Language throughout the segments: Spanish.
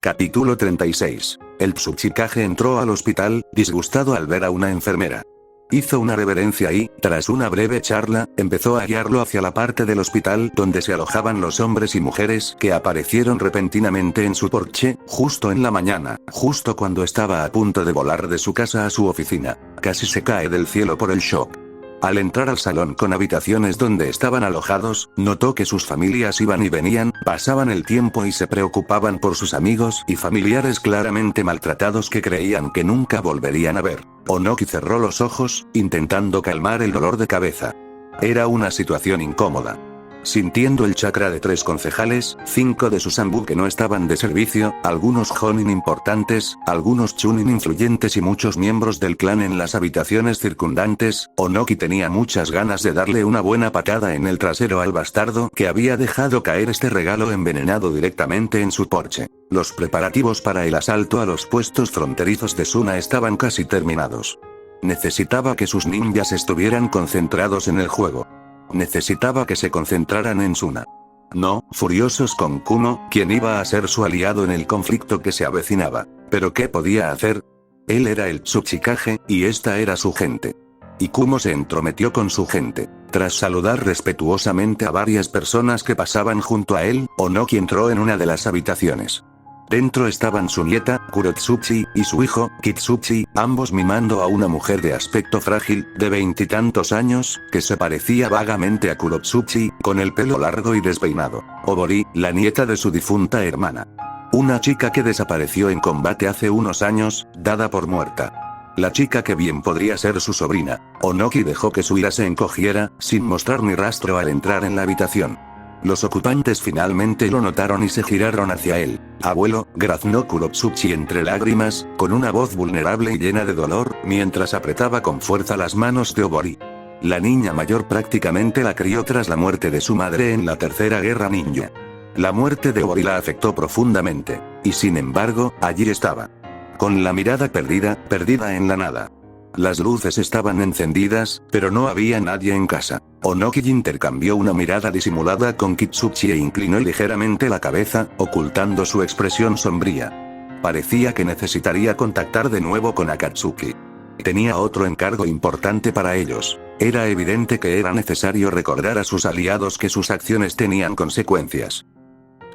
Capítulo 36. El Tsuchikage entró al hospital, disgustado al ver a una enfermera. Hizo una reverencia y, tras una breve charla, empezó a guiarlo hacia la parte del hospital donde se alojaban los hombres y mujeres que aparecieron repentinamente en su porche, justo en la mañana, justo cuando estaba a punto de volar de su casa a su oficina. Casi se cae del cielo por el shock. Al entrar al salón con habitaciones donde estaban alojados, notó que sus familias iban y venían, pasaban el tiempo y se preocupaban por sus amigos y familiares claramente maltratados que creían que nunca volverían a ver. Onoki cerró los ojos, intentando calmar el dolor de cabeza. Era una situación incómoda. Sintiendo el chakra de 3 concejales, 5 de sus Anbu que no estaban de servicio, algunos Jonin importantes, algunos Chunin influyentes y muchos miembros del clan en las habitaciones circundantes, Onoki tenía muchas ganas de darle una buena patada en el trasero al bastardo que había dejado caer este regalo envenenado directamente en su porche. Los preparativos para el asalto a los puestos fronterizos de Suna estaban casi terminados. Necesitaba que sus ninjas estuvieran concentrados en el juego. Necesitaba que se concentraran en Suna. No, furiosos con Kumo, quien iba a ser su aliado en el conflicto que se avecinaba. ¿Pero qué podía hacer? Él era el Tsuchikage, y esta era su gente. Y Kumo se entrometió con su gente. Tras saludar respetuosamente a varias personas que pasaban junto a él, Onoki entró en una de las habitaciones. Dentro estaban su nieta, Kurotsuchi, y su hijo, Kitsuchi, ambos mimando a una mujer de aspecto frágil, de 20 y tantos años, que se parecía vagamente a Kurotsuchi, con el pelo largo y despeinado. Obori, la nieta de su difunta hermana. Una chica que desapareció en combate hace unos años, dada por muerta. La chica que bien podría ser su sobrina. Onoki dejó que su ira se encogiera, sin mostrar ni rastro al entrar en la habitación. Los ocupantes finalmente lo notaron y se giraron hacia él. Abuelo, graznó Kurotsuchi entre lágrimas, con una voz vulnerable y llena de dolor, mientras apretaba con fuerza las manos de Obori. La niña mayor prácticamente la crió tras la muerte de su madre en la Tercera Guerra Ninja. La muerte de Obori la afectó profundamente. Y sin embargo, allí estaba. Con la mirada perdida en la nada. Las luces estaban encendidas, pero no había nadie en casa. Onoki intercambió una mirada disimulada con Kitsuchi e inclinó ligeramente la cabeza, ocultando su expresión sombría. Parecía que necesitaría contactar de nuevo con Akatsuki. Tenía otro encargo importante para ellos. Era evidente que era necesario recordar a sus aliados que sus acciones tenían consecuencias.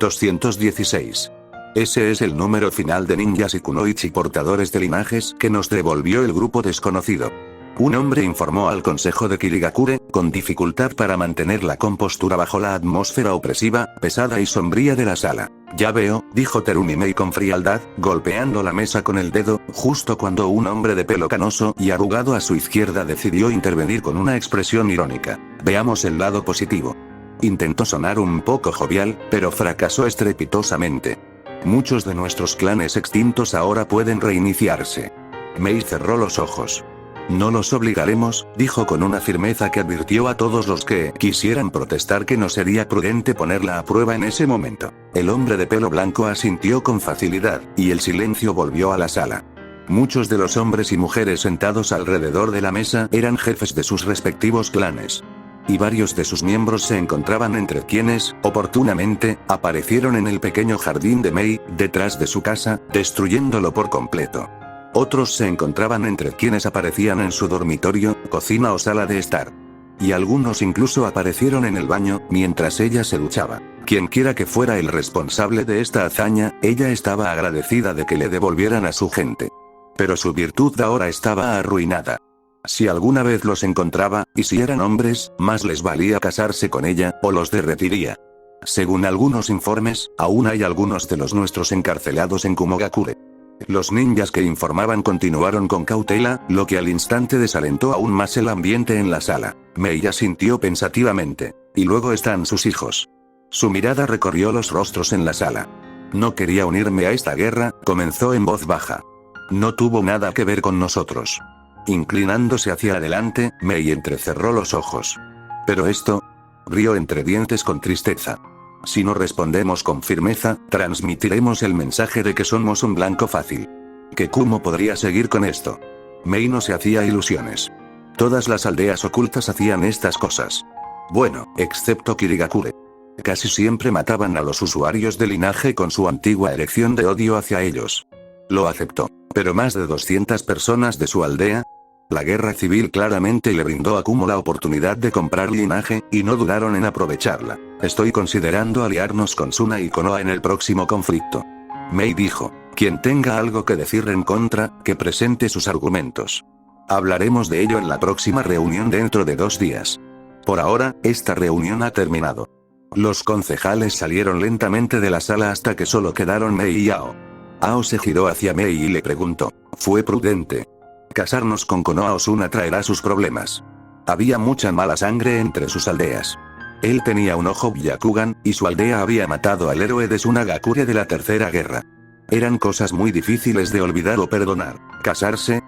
216. Ese es el número final de ninjas y kunoichi portadores de linajes que nos devolvió el grupo desconocido. Un hombre informó al consejo de Kirigakure, con dificultad para mantener la compostura bajo la atmósfera opresiva, pesada y sombría de la sala. Ya veo, dijo Terumimei con frialdad, golpeando la mesa con el dedo, justo cuando un hombre de pelo canoso y arrugado a su izquierda decidió intervenir con una expresión irónica. Veamos el lado positivo. Intentó sonar un poco jovial, pero fracasó estrepitosamente. Muchos de nuestros clanes extintos ahora pueden reiniciarse. Mei cerró los ojos. No los obligaremos, dijo con una firmeza que advirtió a todos los que quisieran protestar que no sería prudente ponerla a prueba en ese momento. El hombre de pelo blanco asintió con facilidad, y el silencio volvió a la sala. Muchos de los hombres y mujeres sentados alrededor de la mesa eran jefes de sus respectivos clanes. Y varios de sus miembros se encontraban entre quienes, oportunamente, aparecieron en el pequeño jardín de Mei, detrás de su casa, destruyéndolo por completo. Otros se encontraban entre quienes aparecían en su dormitorio, cocina o sala de estar. Y algunos incluso aparecieron en el baño, mientras ella se duchaba. Quienquiera que fuera el responsable de esta hazaña, ella estaba agradecida de que le devolvieran a su gente. Pero su virtud ahora estaba arruinada. Si alguna vez los encontraba, y si eran hombres, más les valía casarse con ella, o los derretiría. Según algunos informes, aún hay algunos de los nuestros encarcelados en Kumogakure. Los ninjas que informaban continuaron con cautela, lo que al instante desalentó aún más el ambiente en la sala. Mei asintió pensativamente. Y luego están sus hijos. Su mirada recorrió los rostros en la sala. No quería unirme a esta guerra, comenzó en voz baja. No tuvo nada que ver con nosotros. Inclinándose hacia adelante, Mei entrecerró los ojos. Pero esto... rió entre dientes con tristeza. Si no respondemos con firmeza, transmitiremos el mensaje de que somos un blanco fácil. Que Kumo podría seguir con esto. Mei no se hacía ilusiones. Todas las aldeas ocultas hacían estas cosas. Bueno, excepto Kirigakure. Casi siempre mataban a los usuarios de linaje con su antigua erección de odio hacia ellos. Lo aceptó. Pero más de 200 personas de su aldea. La guerra civil claramente le brindó a Kumo la oportunidad de comprar linaje, y no dudaron en aprovecharla. Estoy considerando aliarnos con Suna y Konoha en el próximo conflicto. Mei dijo. Quien tenga algo que decir en contra, que presente sus argumentos. Hablaremos de ello en la próxima reunión dentro de 2 días. Por ahora, esta reunión ha terminado. Los concejales salieron lentamente de la sala hasta que solo quedaron Mei y Ao. Ao se giró hacia Mei y le preguntó. ¿Fue prudente? Casarnos con Konoha Osuna traerá sus problemas. Había mucha mala sangre entre sus aldeas. Él tenía un ojo Byakugan, y su aldea había matado al héroe de Tsunagakure de la Tercera Guerra. Eran cosas muy difíciles de olvidar o perdonar. ¿Casarse?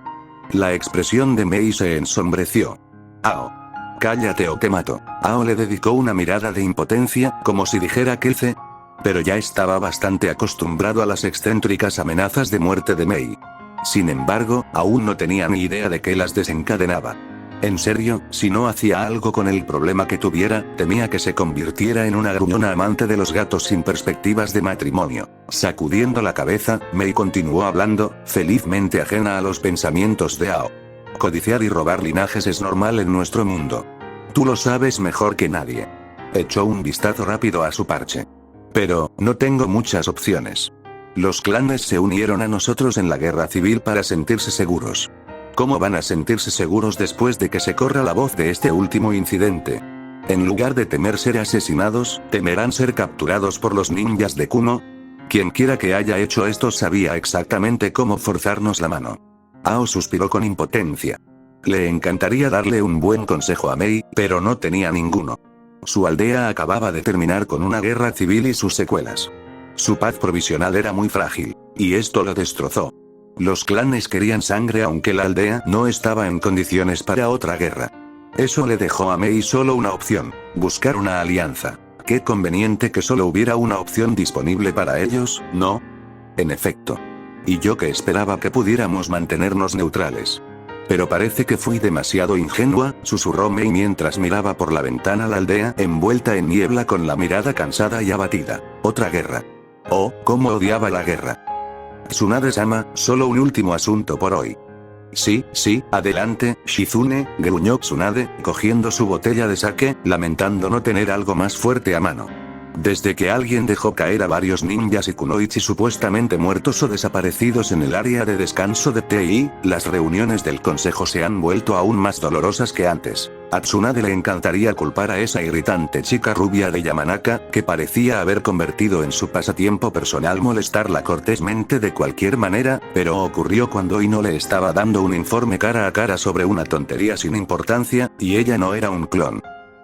La expresión de Mei se ensombreció. Ao. Cállate o te mato. Ao le dedicó una mirada de impotencia, como si dijera que pero ya estaba bastante acostumbrado a las excéntricas amenazas de muerte de Mei. Sin embargo, aún no tenía ni idea de qué las desencadenaba. En serio, si no hacía algo con el problema que tuviera, temía que se convirtiera en una gruñona amante de los gatos sin perspectivas de matrimonio. Sacudiendo la cabeza, Mei continuó hablando, felizmente ajena a los pensamientos de Ao. Codiciar y robar linajes es normal en nuestro mundo. Tú lo sabes mejor que nadie. Echó un vistazo rápido a su parche. Pero, no tengo muchas opciones. Los clanes se unieron a nosotros en la guerra civil para sentirse seguros. ¿Cómo van a sentirse seguros después de que se corra la voz de este último incidente? En lugar de temer ser asesinados, temerán ser capturados por los ninjas de Kumo. Quienquiera que haya hecho esto sabía exactamente cómo forzarnos la mano. Ao suspiró con impotencia. Le encantaría darle un buen consejo a Mei, pero no tenía ninguno. Su aldea acababa de terminar con una guerra civil y sus secuelas. Su paz provisional era muy frágil, y esto lo destrozó. Los clanes querían sangre aunque la aldea no estaba en condiciones para otra guerra. Eso le dejó a Mei solo una opción, buscar una alianza. Qué conveniente que solo hubiera una opción disponible para ellos, ¿no? En efecto. Y yo que esperaba que pudiéramos mantenernos neutrales. Pero parece que fui demasiado ingenua, susurró Mei mientras miraba por la ventana la aldea envuelta en niebla con la mirada cansada y abatida. Otra guerra. Oh, cómo odiaba la guerra. Tsunade-sama, solo un último asunto por hoy. Sí, adelante, Shizune, gruñó Tsunade, cogiendo su botella de sake, lamentando no tener algo más fuerte a mano. Desde que alguien dejó caer a varios ninjas y kunoichi supuestamente muertos o desaparecidos en el área de descanso de TI, las reuniones del consejo se han vuelto aún más dolorosas que antes. A Tsunade le encantaría culpar a esa irritante chica rubia de Yamanaka, que parecía haber convertido en su pasatiempo personal molestarla cortésmente de cualquier manera, pero ocurrió cuando Ino le estaba dando un informe cara a cara sobre una tontería sin importancia, y ella no era un clon.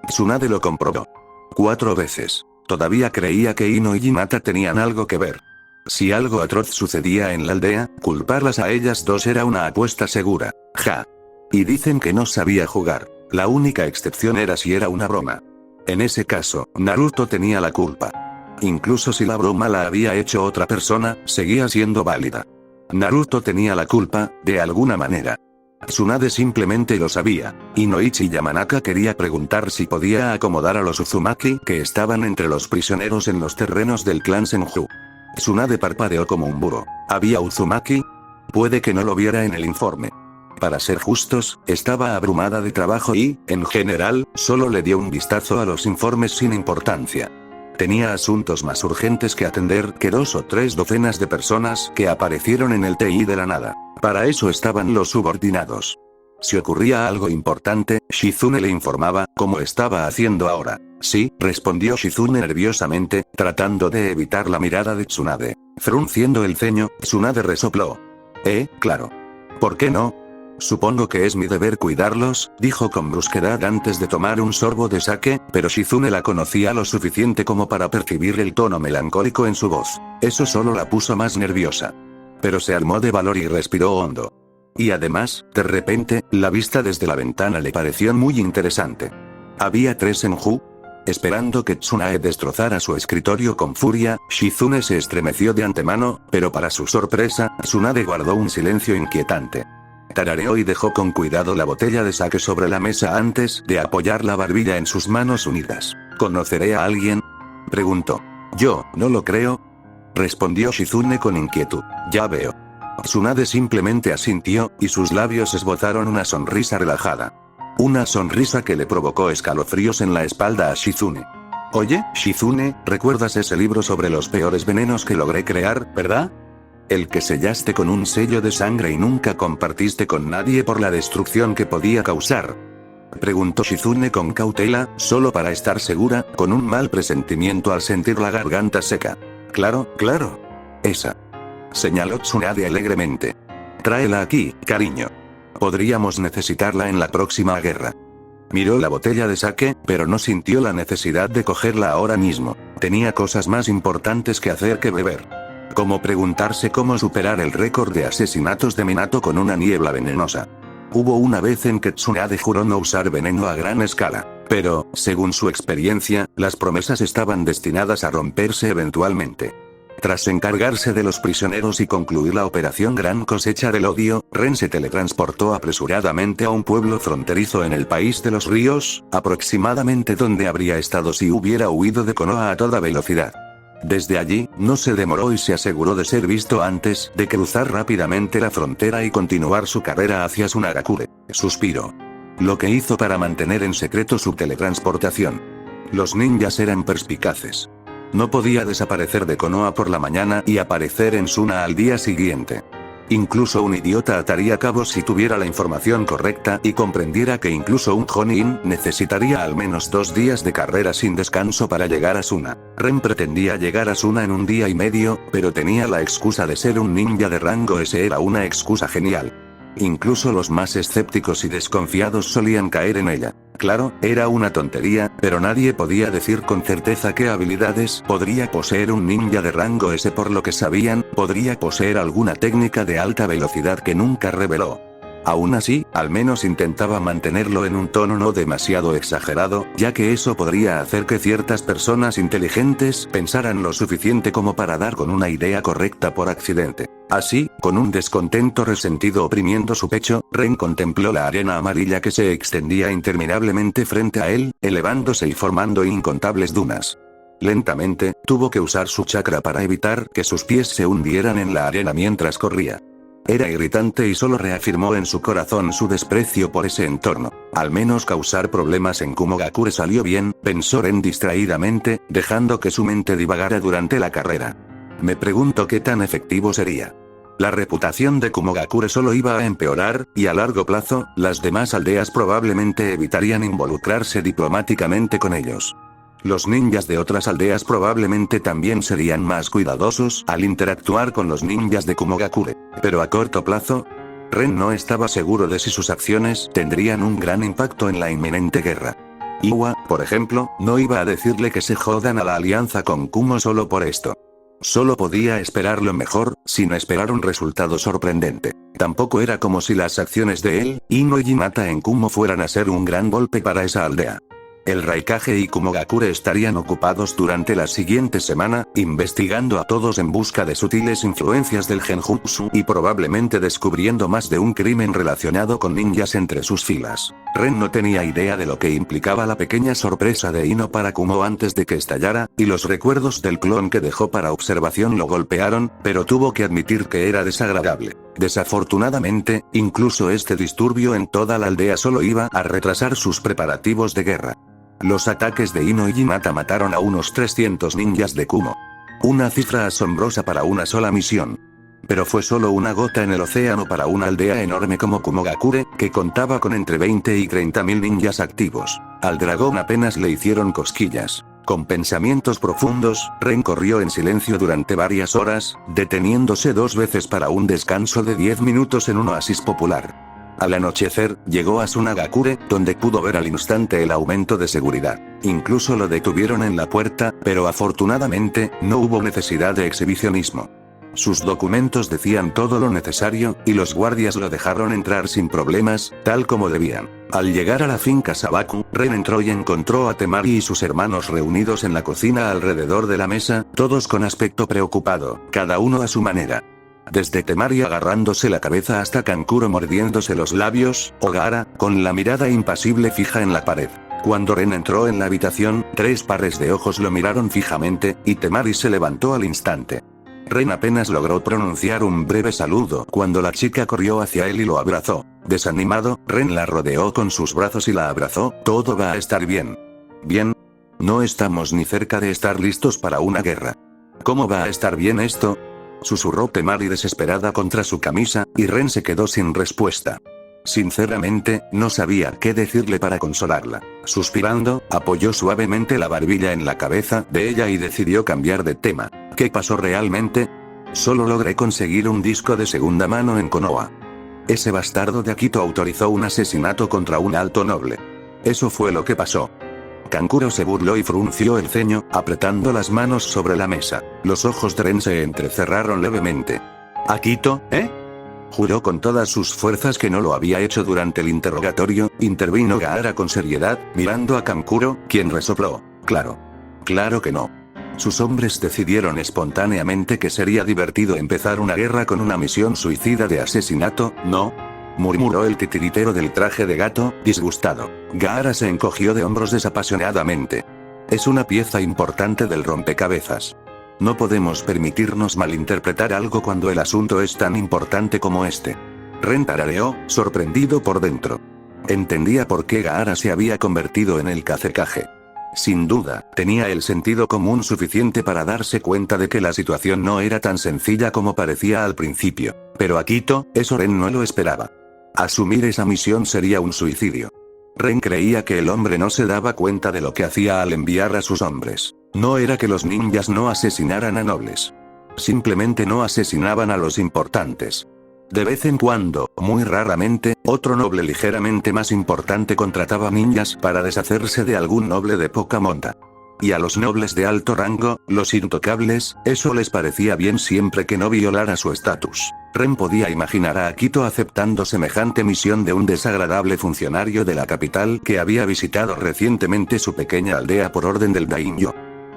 Tsunade lo comprobó 4 veces. Todavía creía que Ino y Hinata tenían algo que ver. Si algo atroz sucedía en la aldea, culparlas a ellas dos era una apuesta segura. Ja. Y dicen que no sabía jugar. La única excepción era si era una broma. En ese caso, Naruto tenía la culpa. Incluso si la broma la había hecho otra persona, seguía siendo válida. Naruto tenía la culpa, de alguna manera. Tsunade simplemente lo sabía, y Noichi Yamanaka quería preguntar si podía acomodar a los Uzumaki que estaban entre los prisioneros en los terrenos del clan Senju. Tsunade parpadeó como un burro. ¿Había Uzumaki? Puede que no lo viera en el informe. Para ser justos, estaba abrumada de trabajo y, en general, solo le dio un vistazo a los informes sin importancia. Tenía asuntos más urgentes que atender que 2 o 3 docenas de personas que aparecieron en el TI de la nada. Para eso estaban los subordinados. Si ocurría algo importante, Shizune le informaba, como estaba haciendo ahora. Sí, respondió Shizune nerviosamente, tratando de evitar la mirada de Tsunade. Frunciendo el ceño, Tsunade resopló. Claro. ¿Por qué no? Supongo que es mi deber cuidarlos, dijo con brusquedad antes de tomar un sorbo de sake, pero Shizune la conocía lo suficiente como para percibir el tono melancólico en su voz. Eso solo la puso más nerviosa. Pero se armó de valor y respiró hondo. Y además, de repente, la vista desde la ventana le pareció muy interesante. Había 3 Senju. Esperando que Tsunade destrozara su escritorio con furia, Shizune se estremeció de antemano, pero para su sorpresa, Tsunade guardó un silencio inquietante. Tarareó y dejó con cuidado la botella de sake sobre la mesa antes de apoyar la barbilla en sus manos unidas. ¿Conoceré a alguien? Preguntó. Yo, no lo creo. Respondió Shizune con inquietud. Ya veo. Tsunade simplemente asintió, y sus labios esbozaron una sonrisa relajada. Una sonrisa que le provocó escalofríos en la espalda a Shizune. Oye, Shizune, ¿recuerdas ese libro sobre los peores venenos que logré crear, verdad? El que sellaste con un sello de sangre y nunca compartiste con nadie por la destrucción que podía causar. Preguntó Shizune con cautela, solo para estar segura, con un mal presentimiento al sentir la garganta seca. Claro, claro. Esa. Señaló Tsunade alegremente. Tráela aquí, cariño. Podríamos necesitarla en la próxima guerra. Miró la botella de sake, pero no sintió la necesidad de cogerla ahora mismo. Tenía cosas más importantes que hacer que beber. Como preguntarse cómo superar el récord de asesinatos de Minato con una niebla venenosa. Hubo una vez en que Tsunade juró no usar veneno a gran escala, pero, según su experiencia, las promesas estaban destinadas a romperse eventualmente. Tras encargarse de los prisioneros y concluir la operación Gran Cosecha del Odio, Ren se teletransportó apresuradamente a un pueblo fronterizo en el país de los ríos, aproximadamente donde habría estado si hubiera huido de Konoha a toda velocidad. Desde allí, no se demoró y se aseguró de ser visto antes de cruzar rápidamente la frontera y continuar su carrera hacia Sunagakure. Suspiró. Lo que hizo para mantener en secreto su teletransportación. Los ninjas eran perspicaces. No podía desaparecer de Konoha por la mañana y aparecer en Suna al día siguiente. Incluso un idiota ataría cabos si tuviera la información correcta y comprendiera que incluso un Jonin necesitaría al menos 2 días de carrera sin descanso para llegar a Suna. Ren pretendía llegar a Suna en 1 día y medio, pero tenía la excusa de ser un ninja de rango S. Era una excusa genial. Incluso los más escépticos y desconfiados solían caer en ella. Claro, era una tontería, pero nadie podía decir con certeza qué habilidades podría poseer un ninja de rango S. Por lo que sabían, podría poseer alguna técnica de alta velocidad que nunca reveló. Aún así, al menos intentaba mantenerlo en un tono no demasiado exagerado, ya que eso podría hacer que ciertas personas inteligentes pensaran lo suficiente como para dar con una idea correcta por accidente. Así, con un descontento resentido oprimiendo su pecho, Ren contempló la arena amarilla que se extendía interminablemente frente a él, elevándose y formando incontables dunas. Lentamente, tuvo que usar su chakra para evitar que sus pies se hundieran en la arena mientras corría. Era irritante y solo reafirmó en su corazón su desprecio por ese entorno. Al menos causar problemas en Kumogakure salió bien, pensó Ren distraídamente, dejando que su mente divagara durante la carrera. Me pregunto qué tan efectivo sería. La reputación de Kumogakure solo iba a empeorar, y a largo plazo, las demás aldeas probablemente evitarían involucrarse diplomáticamente con ellos. Los ninjas de otras aldeas probablemente también serían más cuidadosos al interactuar con los ninjas de Kumogakure. Pero a corto plazo, Ren no estaba seguro de si sus acciones tendrían un gran impacto en la inminente guerra. Iwa, por ejemplo, no iba a decirle que se jodan a la alianza con Kumo solo por esto. Solo podía esperar lo mejor, sin esperar un resultado sorprendente. Tampoco era como si las acciones de él, Ino y Hinata en Kumo fueran a ser un gran golpe para esa aldea. El Raikage y Kumogakure estarían ocupados durante la siguiente semana, investigando a todos en busca de sutiles influencias del genjutsu y probablemente descubriendo más de un crimen relacionado con ninjas entre sus filas. Ren no tenía idea de lo que implicaba la pequeña sorpresa de Ino para Kumo antes de que estallara, y los recuerdos del clon que dejó para observación lo golpearon, pero tuvo que admitir que era desagradable. Desafortunadamente, incluso este disturbio en toda la aldea solo iba a retrasar sus preparativos de guerra. Los ataques de Ino y Hinata mataron a unos 300 ninjas de Kumo. Una cifra asombrosa para una sola misión. Pero fue solo una gota en el océano para una aldea enorme como Kumogakure, que contaba con entre 20 y 30.000 ninjas activos. Al dragón apenas le hicieron cosquillas. Con pensamientos profundos, Ren corrió en silencio durante varias horas, deteniéndose 2 veces para un descanso de 10 minutos en un oasis popular. Al anochecer, llegó a Sunagakure, donde pudo ver al instante el aumento de seguridad. Incluso lo detuvieron en la puerta, pero afortunadamente, no hubo necesidad de exhibicionismo. Sus documentos decían todo lo necesario, y los guardias lo dejaron entrar sin problemas, tal como debían. Al llegar a la finca Sabaku, Ren entró y encontró a Temari y sus hermanos reunidos en la cocina alrededor de la mesa, todos con aspecto preocupado, cada uno a su manera. Desde Temari agarrándose la cabeza hasta Kankuro mordiéndose los labios, o Gaara, con la mirada impasible fija en la pared. Cuando Ren entró en la habitación, 3 pares de ojos lo miraron fijamente, y Temari se levantó al instante. Ren apenas logró pronunciar un breve saludo cuando la chica corrió hacia él y lo abrazó. Desanimado, Ren la rodeó con sus brazos y la abrazó. «Todo va a estar bien». «¿Bien? No estamos ni cerca de estar listos para una guerra». «¿Cómo va a estar bien esto?», susurró Temari desesperada contra su camisa, y Ren se quedó sin respuesta. Sinceramente, no sabía qué decirle para consolarla. Suspirando, apoyó suavemente la barbilla en la cabeza de ella y decidió cambiar de tema. ¿Qué pasó realmente? Solo logré conseguir un disco de segunda mano en Konoha. Ese bastardo de Akito autorizó un asesinato contra un alto noble. Eso fue lo que pasó. Kankuro se burló y frunció el ceño, apretando las manos sobre la mesa. Los ojos de Ren se entrecerraron levemente. ¿Akito, eh? Juró con todas sus fuerzas que no lo había hecho durante el interrogatorio. Intervino Gaara con seriedad, mirando a Kankuro, quien resopló. Claro. Claro que no. Sus hombres decidieron espontáneamente que sería divertido empezar una guerra con una misión suicida de asesinato, ¿no? Murmuró el titiritero del traje de gato, disgustado. Gaara se encogió de hombros desapasionadamente. Es una pieza importante del rompecabezas. No podemos permitirnos malinterpretar algo cuando el asunto es tan importante como este. Ren tarareó, sorprendido por dentro. Entendía por qué Gaara se había convertido en el Kazekage. Sin duda, tenía el sentido común suficiente para darse cuenta de que la situación no era tan sencilla como parecía al principio. Pero Akito, eso Ren no lo esperaba. Asumir esa misión sería un suicidio. Ren creía que el hombre no se daba cuenta de lo que hacía al enviar a sus hombres. No era que los ninjas no asesinaran a nobles. Simplemente no asesinaban a los importantes. De vez en cuando, muy raramente, otro noble ligeramente más importante contrataba ninjas para deshacerse de algún noble de poca monta. Y a los nobles de alto rango, los intocables, eso les parecía bien siempre que no violara su estatus. Ren podía imaginar a Akito aceptando semejante misión de un desagradable funcionario de la capital que había visitado recientemente su pequeña aldea por orden del daimyo.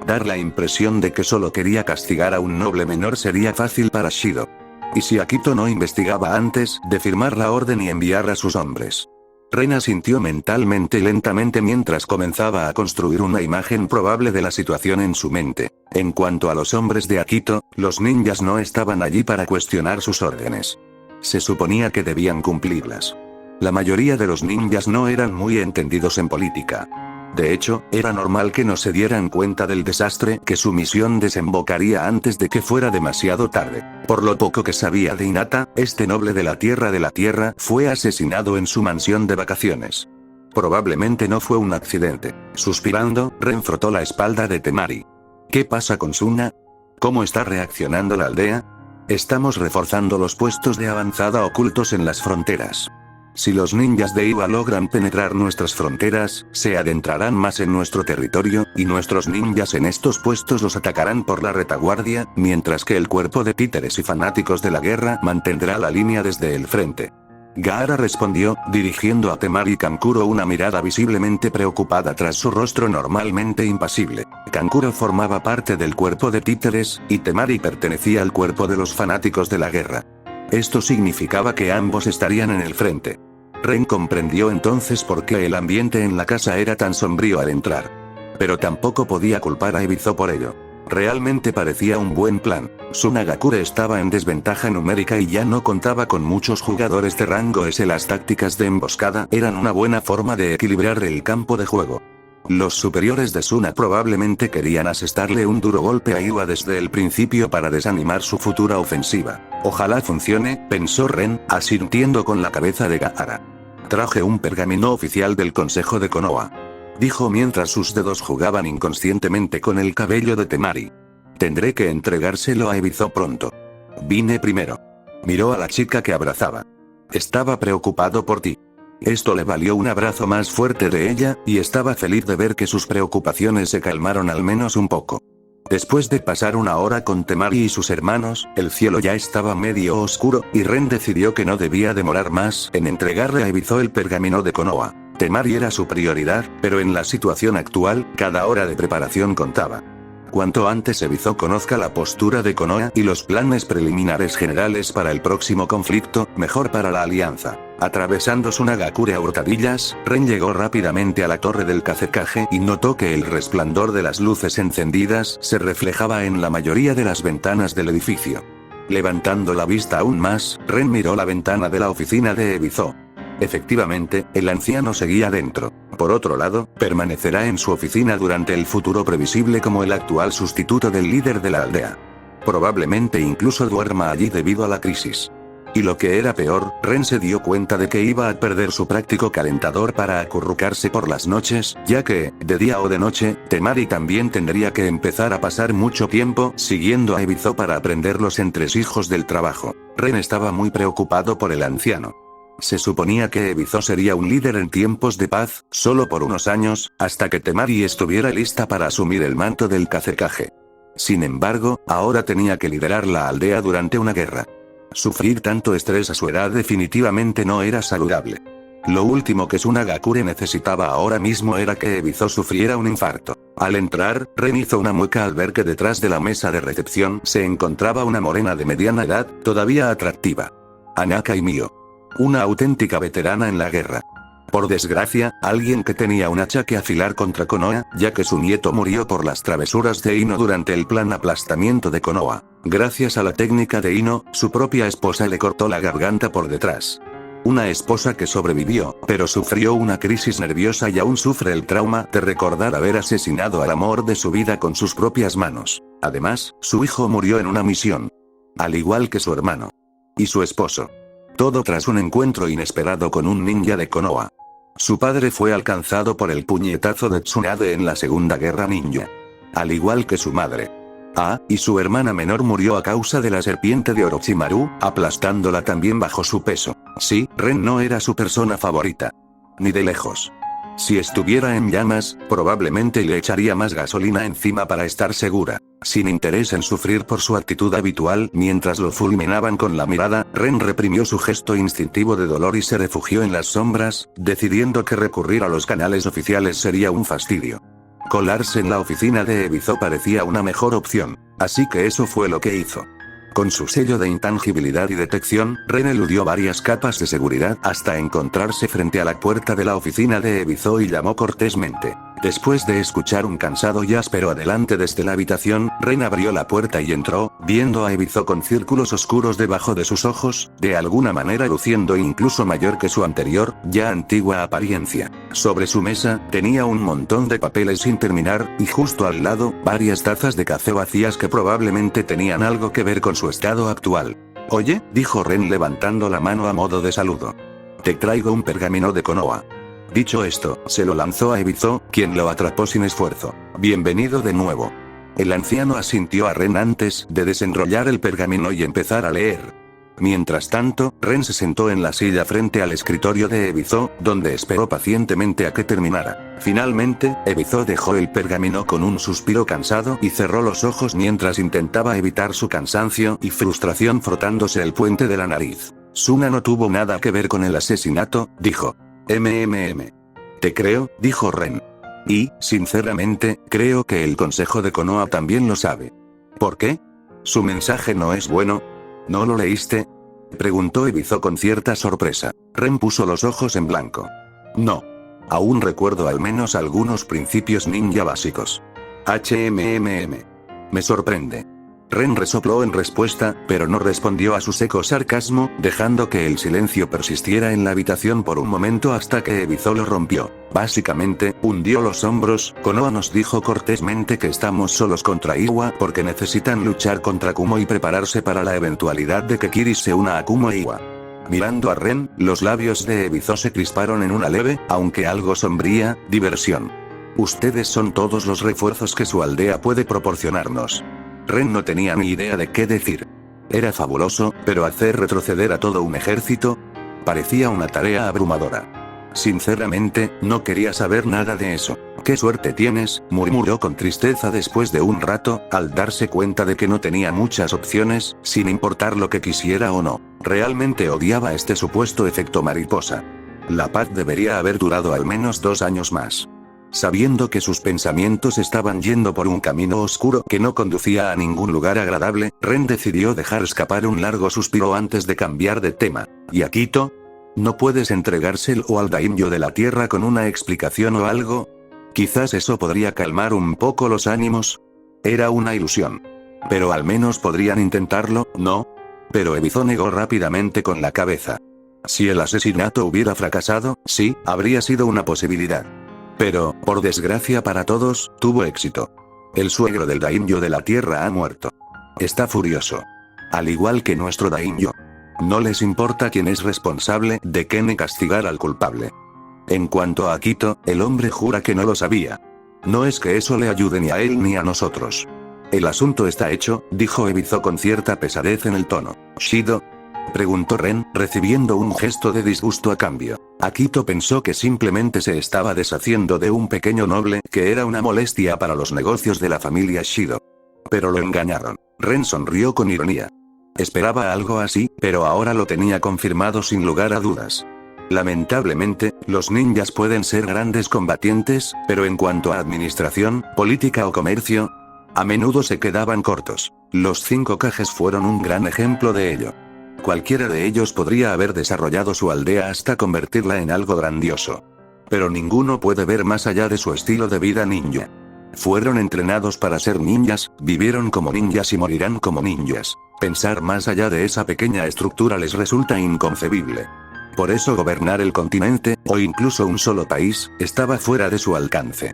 Dar la impresión de que solo quería castigar a un noble menor sería fácil para Shido. ¿Y si Akito no investigaba antes de firmar la orden y enviar a sus hombres? Ren asintió mentalmente y lentamente mientras comenzaba a construir una imagen probable de la situación en su mente. En cuanto a los hombres de Akito, los ninjas no estaban allí para cuestionar sus órdenes. Se suponía que debían cumplirlas. La mayoría de los ninjas no eran muy entendidos en política. De hecho, era normal que no se dieran cuenta del desastre que su misión desembocaría antes de que fuera demasiado tarde. Por lo poco que sabía de Hinata, este noble de la Tierra fue asesinado en su mansión de vacaciones. Probablemente no fue un accidente. Suspirando, Ren frotó la espalda de Temari. ¿Qué pasa con Suna? ¿Cómo está reaccionando la aldea? Estamos reforzando los puestos de avanzada ocultos en las fronteras. Si los ninjas de Iwa logran penetrar nuestras fronteras, se adentrarán más en nuestro territorio, y nuestros ninjas en estos puestos los atacarán por la retaguardia, mientras que el cuerpo de títeres y fanáticos de la guerra mantendrá la línea desde el frente. Gaara respondió, dirigiendo a Temari y Kankuro una mirada visiblemente preocupada tras su rostro normalmente impasible. Kankuro formaba parte del cuerpo de títeres, y Temari pertenecía al cuerpo de los fanáticos de la guerra. Esto significaba que ambos estarían en el frente. Ren comprendió entonces por qué el ambiente en la casa era tan sombrío al entrar. Pero tampoco podía culpar a Ebizo por ello. Realmente parecía un buen plan. Sunagakure estaba en desventaja numérica y ya no contaba con muchos jugadores de rango S. Las tácticas de emboscada eran una buena forma de equilibrar el campo de juego. Los superiores de Suna probablemente querían asestarle un duro golpe a Iwa desde el principio para desanimar su futura ofensiva. Ojalá funcione, pensó Ren, asintiendo con la cabeza de Gaara. Traje un pergamino oficial del Consejo de Konoha, dijo mientras sus dedos jugaban inconscientemente con el cabello de Temari. Tendré que entregárselo a Ebizo pronto. Vine primero. Miró a la chica que abrazaba. Estaba preocupado por ti. Esto le valió un abrazo más fuerte de ella, y estaba feliz de ver que sus preocupaciones se calmaron al menos un poco. Después de pasar una hora con Temari y sus hermanos, el cielo ya estaba medio oscuro, y Ren decidió que no debía demorar más en entregarle a Ebizo el pergamino de Konoha. Temari era su prioridad, pero en la situación actual, cada hora de preparación contaba. cuanto antes Ebizo conozca la postura de Konoha y los planes preliminares generales para el próximo conflicto, mejor para la alianza. Atravesando Sunagakure a hurtadillas, Ren llegó rápidamente a la torre del Kazekage y notó que el resplandor de las luces encendidas se reflejaba en la mayoría de las ventanas del edificio. Levantando la vista aún más, Ren miró la ventana de la oficina de Ebizo. Efectivamente, el anciano seguía dentro. Por otro lado, permanecerá en su oficina durante el futuro previsible como el actual sustituto del líder de la aldea. Probablemente incluso duerma allí debido a la crisis. Y lo que era peor, Ren se dio cuenta de que iba a perder su práctico calentador para acurrucarse por las noches, ya que, de día o de noche, Temari también tendría que empezar a pasar mucho tiempo siguiendo a Ebizo para aprender los entresijos del trabajo. Ren estaba muy preocupado por el anciano. Se suponía que Ebizo sería un líder en tiempos de paz, solo por unos años, hasta que Temari estuviera lista para asumir el manto del Kazekage. Sin embargo, ahora tenía que liderar la aldea durante una guerra. Sufrir tanto estrés a su edad definitivamente no era saludable. Lo último que Sunagakure necesitaba ahora mismo era que Ebizo sufriera un infarto. Al entrar, Ren hizo una mueca al ver que detrás de la mesa de recepción se encontraba una morena de mediana edad, todavía atractiva. Anaka Imio. Una auténtica veterana en la guerra. Por desgracia, alguien que tenía un hacha que afilar contra Konoha, ya que su nieto murió por las travesuras de Ino durante el plan aplastamiento de Konoha. Gracias a la técnica de Ino, su propia esposa le cortó la garganta por detrás. Una esposa que sobrevivió, pero sufrió una crisis nerviosa y aún sufre el trauma de recordar haber asesinado al amor de su vida con sus propias manos. Además, su hijo murió en una misión. Al igual que su hermano. Y su esposo. Todo tras un encuentro inesperado con un ninja de Konoha. Su padre fue alcanzado por el puñetazo de Tsunade en la Segunda Guerra Ninja. Al igual que su madre. Y su hermana menor murió a causa de la serpiente de Orochimaru, aplastándola también bajo su peso. Sí, Ren no era su persona favorita. Ni de lejos. Si estuviera en llamas, probablemente le echaría más gasolina encima para estar segura. Sin interés en sufrir por su actitud habitual mientras lo fulminaban con la mirada, Ren reprimió su gesto instintivo de dolor y se refugió en las sombras, decidiendo que recurrir a los canales oficiales sería un fastidio. Colarse en la oficina de Ebizo parecía una mejor opción, así que eso fue lo que hizo. Con su sello de intangibilidad y detección, Ren eludió varias capas de seguridad hasta encontrarse frente a la puerta de la oficina de Ebizo y llamó cortésmente. Después de escuchar un cansado y áspero adelante desde la habitación, Ren abrió la puerta y entró, viendo a Ebizo con círculos oscuros debajo de sus ojos, de alguna manera luciendo incluso mayor que su anterior, ya antigua apariencia. Sobre su mesa, tenía un montón de papeles sin terminar, y justo al lado, varias tazas de café vacías que probablemente tenían algo que ver con su estado actual. «Oye», dijo Ren levantando la mano a modo de saludo. «Te traigo un pergamino de Konoha». Dicho esto, se lo lanzó a Ebizo, quien lo atrapó sin esfuerzo. «Bienvenido de nuevo». El anciano asintió a Ren antes de desenrollar el pergamino y empezar a leer. Mientras tanto, Ren se sentó en la silla frente al escritorio de Ebizo, donde esperó pacientemente a que terminara. Finalmente, Ebizo dejó el pergamino con un suspiro cansado y cerró los ojos mientras intentaba evitar su cansancio y frustración frotándose el puente de la nariz. «Suna no tuvo nada que ver con el asesinato», dijo. «Te creo», dijo Ren. «Y, sinceramente, creo que el consejo de Konoha también lo sabe». «¿Por qué? ¿Su mensaje no es bueno? ¿No lo leíste?», preguntó Ebizo con cierta sorpresa. Ren puso los ojos en blanco. «No. Aún recuerdo al menos algunos principios ninja básicos». Me sorprende». Ren resopló en respuesta, pero no respondió a su seco sarcasmo, dejando que el silencio persistiera en la habitación por un momento hasta que Ebizo lo rompió. Básicamente, hundió los hombros. «Konoha nos dijo cortésmente que estamos solos contra Iwa porque necesitan luchar contra Kumo y prepararse para la eventualidad de que Kiri se una a Kumo e Iwa». Mirando a Ren, los labios de Ebizo se crisparon en una leve, aunque algo sombría, diversión. «Ustedes son todos los refuerzos que su aldea puede proporcionarnos». Ren no tenía ni idea de qué decir. Era fabuloso, pero hacer retroceder a todo un ejército parecía una tarea abrumadora. Sinceramente, no quería saber nada de eso. «¡Qué suerte tienes!», murmuró con tristeza después de un rato, al darse cuenta de que no tenía muchas opciones, sin importar lo que quisiera o no. Realmente odiaba este supuesto efecto mariposa. La paz debería haber durado al menos 2 años más. Sabiendo que sus pensamientos estaban yendo por un camino oscuro que no conducía a ningún lugar agradable, Ren decidió dejar escapar un largo suspiro antes de cambiar de tema. ¿Y Akito? ¿No puedes entregárselo al daimyo de la tierra con una explicación o algo? Quizás eso podría calmar un poco los ánimos. Era una ilusión. Pero al menos podrían intentarlo, ¿no? Pero Ebizo negó rápidamente con la cabeza. Si el asesinato hubiera fracasado, sí, habría sido una posibilidad. Pero, por desgracia para todos, tuvo éxito. El suegro del daimyo de la tierra ha muerto. Está furioso. Al igual que nuestro daimyo. No les importa quién es responsable de que ni castigar al culpable. En cuanto a Akito, el hombre jura que no lo sabía. No es que eso le ayude ni a él ni a nosotros. El asunto está hecho, dijo Ebizo con cierta pesadez en el tono. ¿Shido? Preguntó Ren, recibiendo un gesto de disgusto a cambio. Akito pensó que simplemente se estaba deshaciendo de un pequeño noble que era una molestia para los negocios de la familia Shido. Pero lo engañaron. Ren sonrió con ironía. Esperaba algo así, pero ahora lo tenía confirmado sin lugar a dudas. Lamentablemente, los ninjas pueden ser grandes combatientes, pero en cuanto a administración, política o comercio, a menudo se quedaban cortos. Los 5 Kages fueron un gran ejemplo de ello. Cualquiera de ellos podría haber desarrollado su aldea hasta convertirla en algo grandioso. Pero ninguno puede ver más allá de su estilo de vida ninja. Fueron entrenados para ser ninjas, vivieron como ninjas y morirán como ninjas. Pensar más allá de esa pequeña estructura les resulta inconcebible. Por eso gobernar el continente, o incluso un solo país, estaba fuera de su alcance.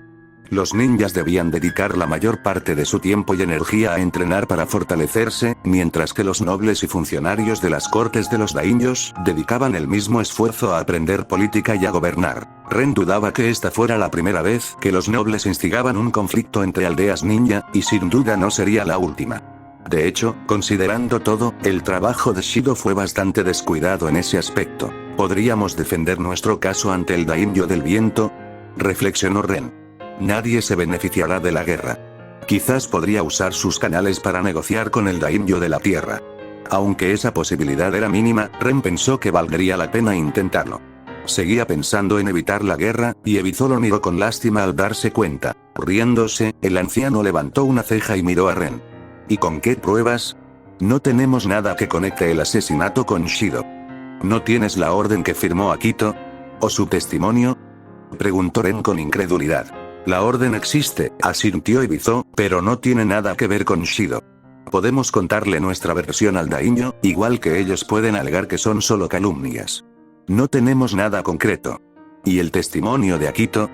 Los ninjas debían dedicar la mayor parte de su tiempo y energía a entrenar para fortalecerse, mientras que los nobles y funcionarios de las cortes de los daimyos dedicaban el mismo esfuerzo a aprender política y a gobernar. Ren dudaba que esta fuera la primera vez que los nobles instigaban un conflicto entre aldeas ninja, y sin duda no sería la última. De hecho, considerando todo, el trabajo de Shido fue bastante descuidado en ese aspecto. ¿Podríamos defender nuestro caso ante el daimyo del viento? Reflexionó Ren. Nadie se beneficiará de la guerra. Quizás podría usar sus canales para negociar con el daimyo de la tierra. Aunque esa posibilidad era mínima, Ren pensó que valdría la pena intentarlo. Seguía pensando en evitar la guerra, y Ebizo lo miró con lástima al darse cuenta. Riéndose, el anciano levantó una ceja y miró a Ren. ¿Y con qué pruebas? No tenemos nada que conecte el asesinato con Shido. ¿No tienes la orden que firmó Akito? ¿O su testimonio? Preguntó Ren con incredulidad. La orden existe, asintió Ebizo, pero no tiene nada que ver con Shido. Podemos contarle nuestra versión al daimyo, igual que ellos pueden alegar que son solo calumnias. No tenemos nada concreto. ¿Y el testimonio de Akito?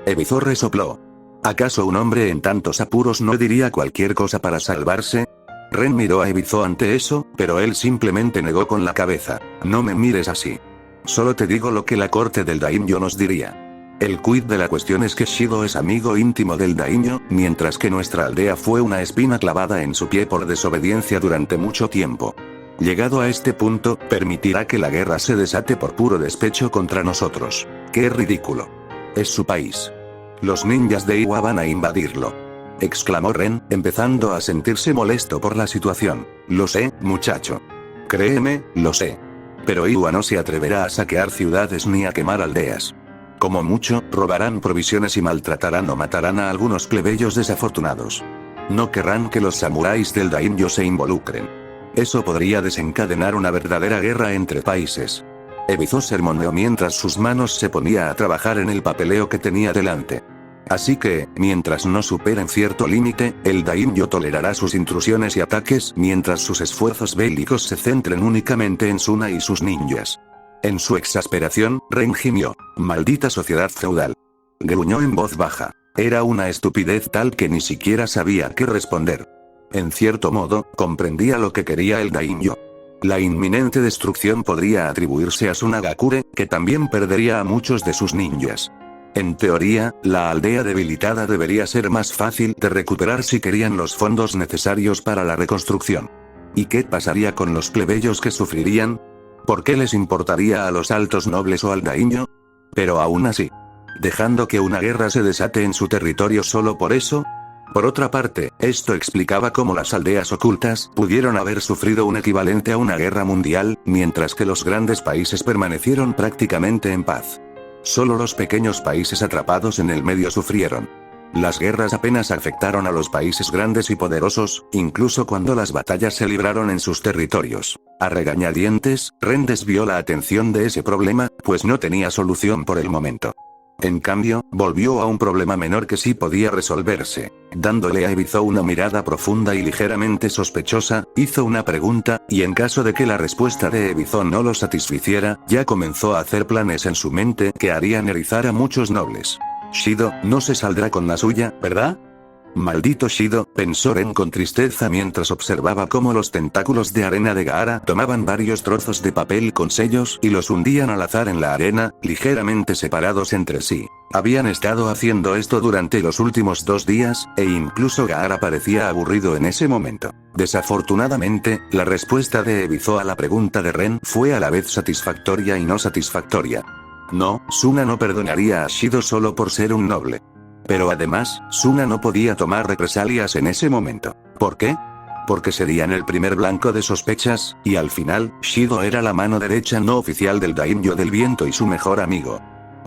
Ebizo resopló. ¿Acaso un hombre en tantos apuros no diría cualquier cosa para salvarse? Ren miró a Ebizo ante eso, pero él simplemente negó con la cabeza. No me mires así. Solo te digo lo que la corte del daimyo nos diría. El quid de la cuestión es que Shido es amigo íntimo del daimyo, mientras que nuestra aldea fue una espina clavada en su pie por desobediencia durante mucho tiempo. Llegado a este punto, permitirá que la guerra se desate por puro despecho contra nosotros. ¡Qué ridículo! Es su país. Los ninjas de Iwa van a invadirlo. Exclamó Ren, empezando a sentirse molesto por la situación. Lo sé, muchacho. Créeme, lo sé. Pero Iwa no se atreverá a saquear ciudades ni a quemar aldeas. Como mucho, robarán provisiones y maltratarán o matarán a algunos plebeyos desafortunados. No querrán que los samuráis del daimyo se involucren. Eso podría desencadenar una verdadera guerra entre países. Ebizo sermoneó mientras sus manos se ponía a trabajar en el papeleo que tenía delante. Así que, mientras no superen cierto límite, el daimyo tolerará sus intrusiones y ataques mientras sus esfuerzos bélicos se centren únicamente en Suna y sus ninjas. En su exasperación, Ren gimió. Maldita sociedad feudal. Gruñó en voz baja. Era una estupidez tal que ni siquiera sabía qué responder. En cierto modo, comprendía lo que quería el daimyo. La inminente destrucción podría atribuirse a Sunagakure, que también perdería a muchos de sus ninjas. En teoría, la aldea debilitada debería ser más fácil de recuperar si querían los fondos necesarios para la reconstrucción. ¿Y qué pasaría con los plebeyos que sufrirían? ¿Por qué les importaría a los altos nobles o al daimyo? Pero aún así, dejando que una guerra se desate en su territorio solo por eso. Por otra parte, esto explicaba cómo las aldeas ocultas pudieron haber sufrido un equivalente a una guerra mundial, mientras que los grandes países permanecieron prácticamente en paz. Solo los pequeños países atrapados en el medio sufrieron. Las guerras apenas afectaron a los países grandes y poderosos, incluso cuando las batallas se libraron en sus territorios. A regañadientes, Ren desvió la atención de ese problema, pues no tenía solución por el momento. En cambio, volvió a un problema menor que sí podía resolverse. Dándole a Ebizo una mirada profunda y ligeramente sospechosa, hizo una pregunta, y en caso de que la respuesta de Ebizo no lo satisficiera, ya comenzó a hacer planes en su mente que harían erizar a muchos nobles. Shido, no se saldrá con la suya, ¿verdad? Maldito Shido, pensó Ren con tristeza mientras observaba cómo los tentáculos de arena de Gaara tomaban varios trozos de papel con sellos y los hundían al azar en la arena, ligeramente separados entre sí. Habían estado haciendo esto durante los últimos 2 días, e incluso Gaara parecía aburrido en ese momento. Desafortunadamente, la respuesta de Ebizo a la pregunta de Ren fue a la vez satisfactoria y no satisfactoria. No, Suna no perdonaría a Shido solo por ser un noble. Pero además, Suna no podía tomar represalias en ese momento. ¿Por qué? Porque serían el primer blanco de sospechas, y al final, Shido era la mano derecha no oficial del Daimyo del Viento y su mejor amigo.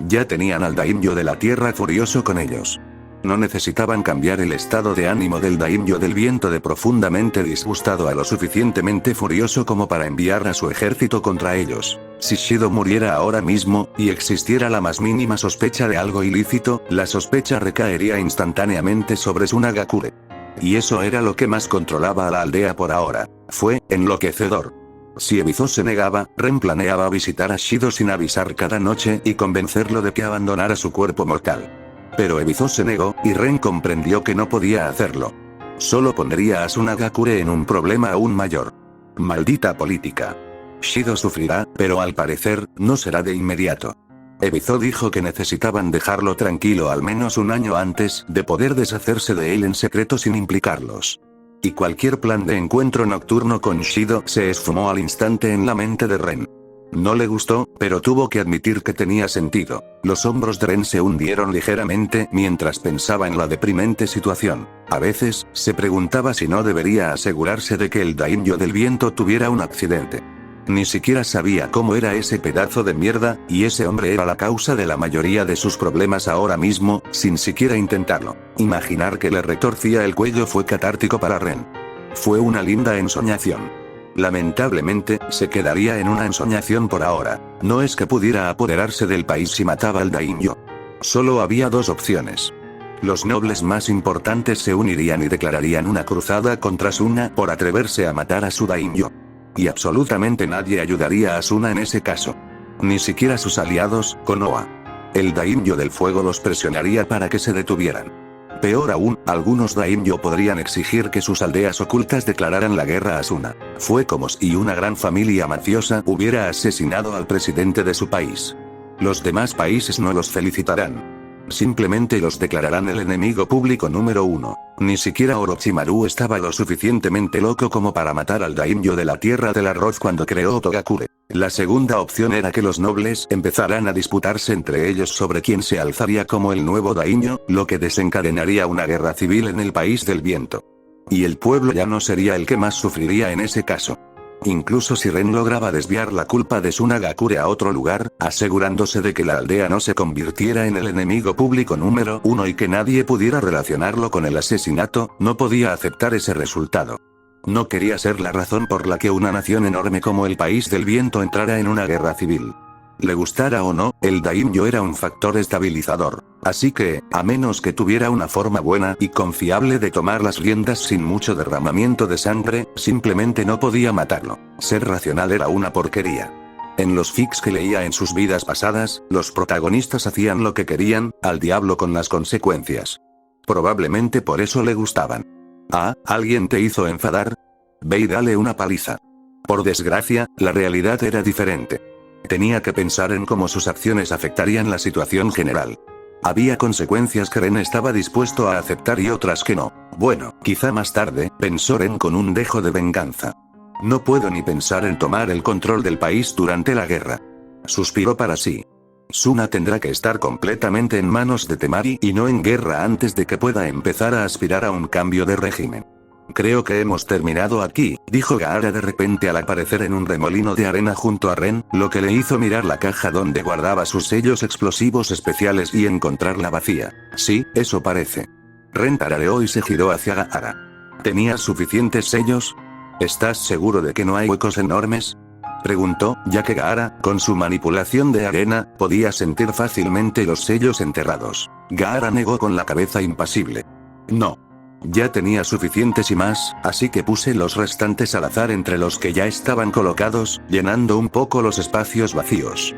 Ya tenían al Daimyo de la Tierra furioso con ellos. No necesitaban cambiar el estado de ánimo del Daimyo del Viento de profundamente disgustado a lo suficientemente furioso como para enviar a su ejército contra ellos. Si Shido muriera ahora mismo, y existiera la más mínima sospecha de algo ilícito, la sospecha recaería instantáneamente sobre Tsunagakure. Y eso era lo que más controlaba a la aldea por ahora. Fue enloquecedor. Si Ebizo se negaba, Ren planeaba visitar a Shido sin avisar cada noche y convencerlo de que abandonara su cuerpo mortal. Pero Ebizo se negó, y Ren comprendió que no podía hacerlo. Solo pondría a Tsunagakure en un problema aún mayor. Maldita política. Shido sufrirá, pero al parecer, no será de inmediato. Ebizo dijo que necesitaban dejarlo tranquilo al menos un año antes de poder deshacerse de él en secreto sin implicarlos. Y cualquier plan de encuentro nocturno con Shido se esfumó al instante en la mente de Ren. No le gustó, pero tuvo que admitir que tenía sentido. Los hombros de Ren se hundieron ligeramente mientras pensaba en la deprimente situación. A veces, se preguntaba si no debería asegurarse de que el Daimyo del Viento tuviera un accidente. Ni siquiera sabía cómo era ese pedazo de mierda, y ese hombre era la causa de la mayoría de sus problemas ahora mismo, sin siquiera intentarlo. Imaginar que le retorcía el cuello fue catártico para Ren. Fue una linda ensoñación. Lamentablemente, se quedaría en una ensoñación por ahora. No es que pudiera apoderarse del país si mataba al Daimyo. Solo había 2 opciones. Los nobles más importantes se unirían y declararían una cruzada contra Suna por atreverse a matar a su Daimyo. Y absolutamente nadie ayudaría a Suna en ese caso. Ni siquiera sus aliados, Konoha. El Daimyo del Fuego los presionaría para que se detuvieran. Peor aún, algunos Daimyo podrían exigir que sus aldeas ocultas declararan la guerra a Suna. Fue como si una gran familia mafiosa hubiera asesinado al presidente de su país. Los demás países no los felicitarán. Simplemente los declararán el enemigo público número 1. Ni siquiera Orochimaru estaba lo suficientemente loco como para matar al Daimyo de la Tierra del Arroz cuando creó Togakure. La segunda opción era que los nobles empezaran a disputarse entre ellos sobre quién se alzaría como el nuevo Daimyo, lo que desencadenaría una guerra civil en el país del viento. Y el pueblo ya no sería el que más sufriría en ese caso. Incluso si Ren lograba desviar la culpa de Tsunagakure a otro lugar, asegurándose de que la aldea no se convirtiera en el enemigo público número 1 y que nadie pudiera relacionarlo con el asesinato, no podía aceptar ese resultado. No quería ser la razón por la que una nación enorme como el País del Viento entrara en una guerra civil. Le gustara o no, el Daimyo era un factor estabilizador. Así que, a menos que tuviera una forma buena y confiable de tomar las riendas sin mucho derramamiento de sangre, simplemente no podía matarlo. Ser racional era una porquería. En los fics que leía en sus vidas pasadas, los protagonistas hacían lo que querían, al diablo con las consecuencias. Probablemente por eso le gustaban. Ah, ¿alguien te hizo enfadar? Ve y dale una paliza. Por desgracia, la realidad era diferente. Tenía que pensar en cómo sus acciones afectarían la situación general. Había consecuencias que Ren estaba dispuesto a aceptar y otras que no. Bueno, quizá más tarde, pensó Ren con un dejo de venganza. No puedo ni pensar en tomar el control del país durante la guerra. Suspiró para sí. Suna tendrá que estar completamente en manos de Temari y no en guerra antes de que pueda empezar a aspirar a un cambio de régimen. Creo que hemos terminado aquí, dijo Gaara de repente al aparecer en un remolino de arena junto a Ren, lo que le hizo mirar la caja donde guardaba sus sellos explosivos especiales y encontrarla vacía. Sí, eso parece. Ren tarareó y se giró hacia Gaara. ¿Tenías suficientes sellos? ¿Estás seguro de que no hay huecos enormes? Preguntó, ya que Gaara, con su manipulación de arena, podía sentir fácilmente los sellos enterrados. Gaara negó con la cabeza impasible. No. Ya tenía suficientes y más, así que puse los restantes al azar entre los que ya estaban colocados, llenando un poco los espacios vacíos.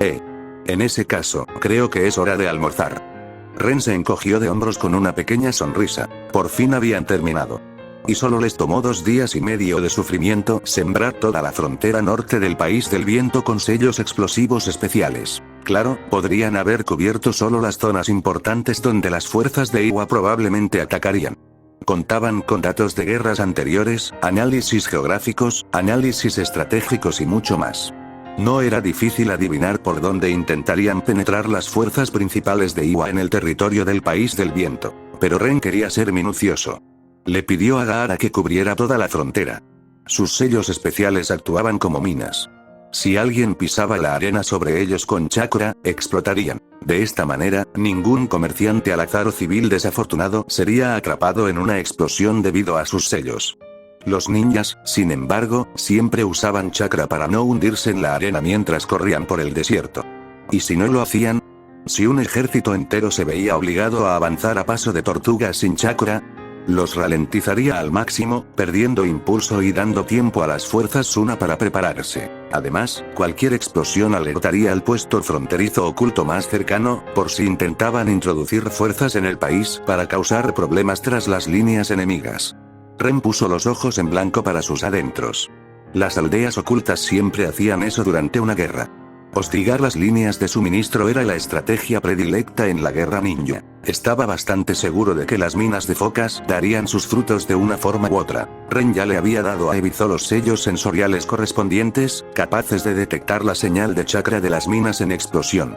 En ese caso, creo que es hora de almorzar. Ren se encogió de hombros con una pequeña sonrisa. Por fin habían terminado. Y solo les tomó 2 días y medio de sufrimiento sembrar toda la frontera norte del país del viento con sellos explosivos especiales. Claro, podrían haber cubierto solo las zonas importantes donde las fuerzas de Iwa probablemente atacarían. Contaban con datos de guerras anteriores, análisis geográficos, análisis estratégicos y mucho más. No era difícil adivinar por dónde intentarían penetrar las fuerzas principales de Iwa en el territorio del país del viento. Pero Ren quería ser minucioso. Le pidió a Gaara que cubriera toda la frontera. Sus sellos especiales actuaban como minas. Si alguien pisaba la arena sobre ellos con chakra, explotarían. De esta manera, ningún comerciante al azar o civil desafortunado sería atrapado en una explosión debido a sus sellos. Los ninjas, sin embargo, siempre usaban chakra para no hundirse en la arena mientras corrían por el desierto. ¿Y si no lo hacían? Si un ejército entero se veía obligado a avanzar a paso de tortuga sin chakra, los ralentizaría al máximo, perdiendo impulso y dando tiempo a las fuerzas Suna para prepararse. Además, cualquier explosión alertaría al puesto fronterizo oculto más cercano, por si intentaban introducir fuerzas en el país para causar problemas tras las líneas enemigas. Ren puso los ojos en blanco para sus adentros. Las aldeas ocultas siempre hacían eso durante una guerra. Hostigar las líneas de suministro era la estrategia predilecta en la guerra ninja. Estaba bastante seguro de que las minas de focas darían sus frutos de una forma u otra. Ren ya le había dado a Ebizo los sellos sensoriales correspondientes, capaces de detectar la señal de chakra de las minas en explosión.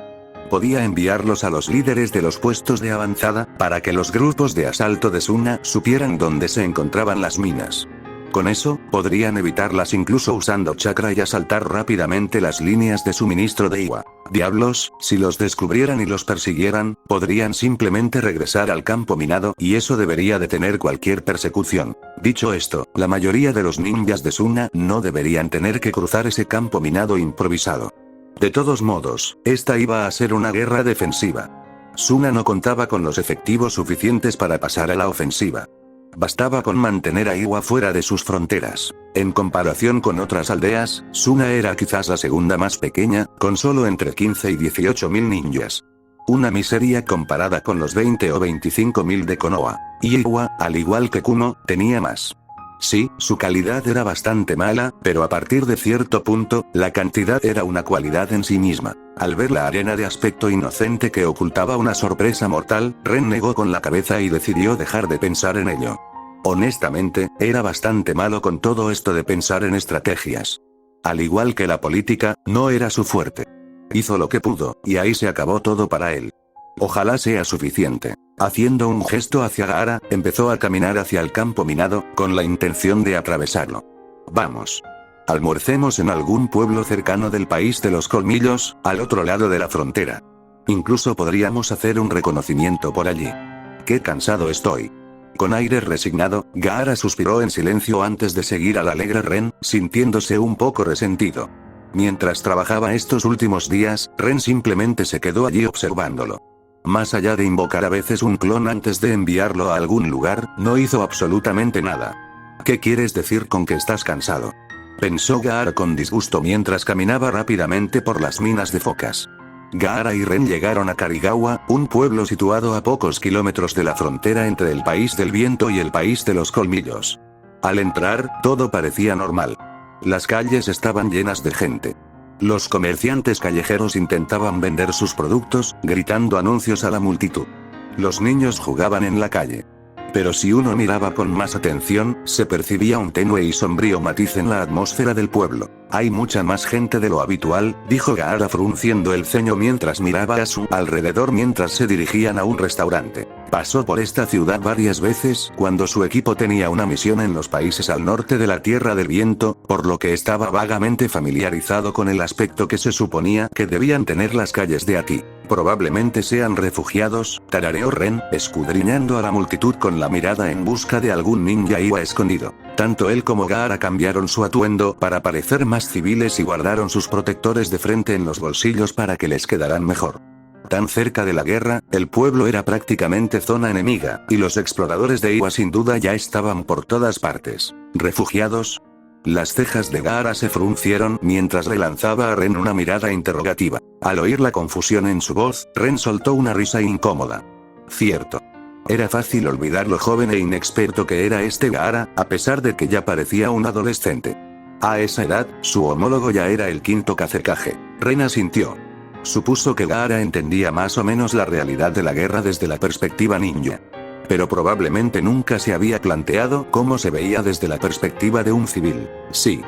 Podía enviarlos a los líderes de los puestos de avanzada, para que los grupos de asalto de Suna supieran dónde se encontraban las minas. Con eso, podrían evitarlas incluso usando chakra y asaltar rápidamente las líneas de suministro de Iwa. Diablos, si los descubrieran y los persiguieran, podrían simplemente regresar al campo minado y eso debería detener cualquier persecución. Dicho esto, la mayoría de los ninjas de Suna no deberían tener que cruzar ese campo minado improvisado. De todos modos, esta iba a ser una guerra defensiva. Suna no contaba con los efectivos suficientes para pasar a la ofensiva. Bastaba con mantener a Iwa fuera de sus fronteras. En comparación con otras aldeas, Suna era quizás la segunda más pequeña, con solo entre 15 y 18.000 ninjas. Una miseria comparada con los 20 o 25.000 de Konoha. Y Iwa, al igual que Kumo, tenía más. Sí, su calidad era bastante mala, pero a partir de cierto punto, la cantidad era una cualidad en sí misma. Al ver la arena de aspecto inocente que ocultaba una sorpresa mortal, Ren negó con la cabeza y decidió dejar de pensar en ello. Honestamente, era bastante malo con todo esto de pensar en estrategias. Al igual que la política, no era su fuerte. Hizo lo que pudo, y ahí se acabó todo para él. Ojalá sea suficiente. Haciendo un gesto hacia Gaara, empezó a caminar hacia el campo minado, con la intención de atravesarlo. Vamos. Almuercemos en algún pueblo cercano del país de los colmillos, al otro lado de la frontera. Incluso podríamos hacer un reconocimiento por allí. Qué cansado estoy. Con aire resignado, Gaara suspiró en silencio antes de seguir al alegre Ren, sintiéndose un poco resentido. Mientras trabajaba estos últimos días, Ren simplemente se quedó allí observándolo. Más allá de invocar a veces un clon antes de enviarlo a algún lugar, no hizo absolutamente nada. ¿Qué quieres decir con que estás cansado?, pensó Gaara con disgusto mientras caminaba rápidamente por las minas de focas. Gaara y Ren llegaron a Karigawa, un pueblo situado a pocos kilómetros de la frontera entre el país del viento y el país de los colmillos. Al entrar, todo parecía normal. Las calles estaban llenas de gente. Los comerciantes callejeros intentaban vender sus productos, gritando anuncios a la multitud. Los niños jugaban en la calle. Pero si uno miraba con más atención, se percibía un tenue y sombrío matiz en la atmósfera del pueblo. Hay mucha más gente de lo habitual, dijo Gaara frunciendo el ceño mientras miraba a su alrededor mientras se dirigían a un restaurante. Pasó por esta ciudad varias veces cuando su equipo tenía una misión en los países al norte de la Tierra del Viento, por lo que estaba vagamente familiarizado con el aspecto que se suponía que debían tener las calles de aquí. Probablemente sean refugiados, tarareó Ren, escudriñando a la multitud con la mirada en busca de algún ninja Iwa escondido. Tanto él como Gaara cambiaron su atuendo para parecer más civiles y guardaron sus protectores de frente en los bolsillos para que les quedaran mejor. Tan cerca de la guerra, el pueblo era prácticamente zona enemiga, y los exploradores de Iwa sin duda ya estaban por todas partes. ¿Refugiados? Las cejas de Gaara se fruncieron mientras le lanzaba a Ren una mirada interrogativa. Al oír la confusión en su voz, Ren soltó una risa incómoda. Cierto. Era fácil olvidar lo joven e inexperto que era este Gaara, a pesar de que ya parecía un adolescente. A esa edad, su homólogo ya era el quinto Kazekage. Ren asintió. Supuso que Gaara entendía más o menos la realidad de la guerra desde la perspectiva ninja. Pero probablemente nunca se había planteado cómo se veía desde la perspectiva de un civil. Sí.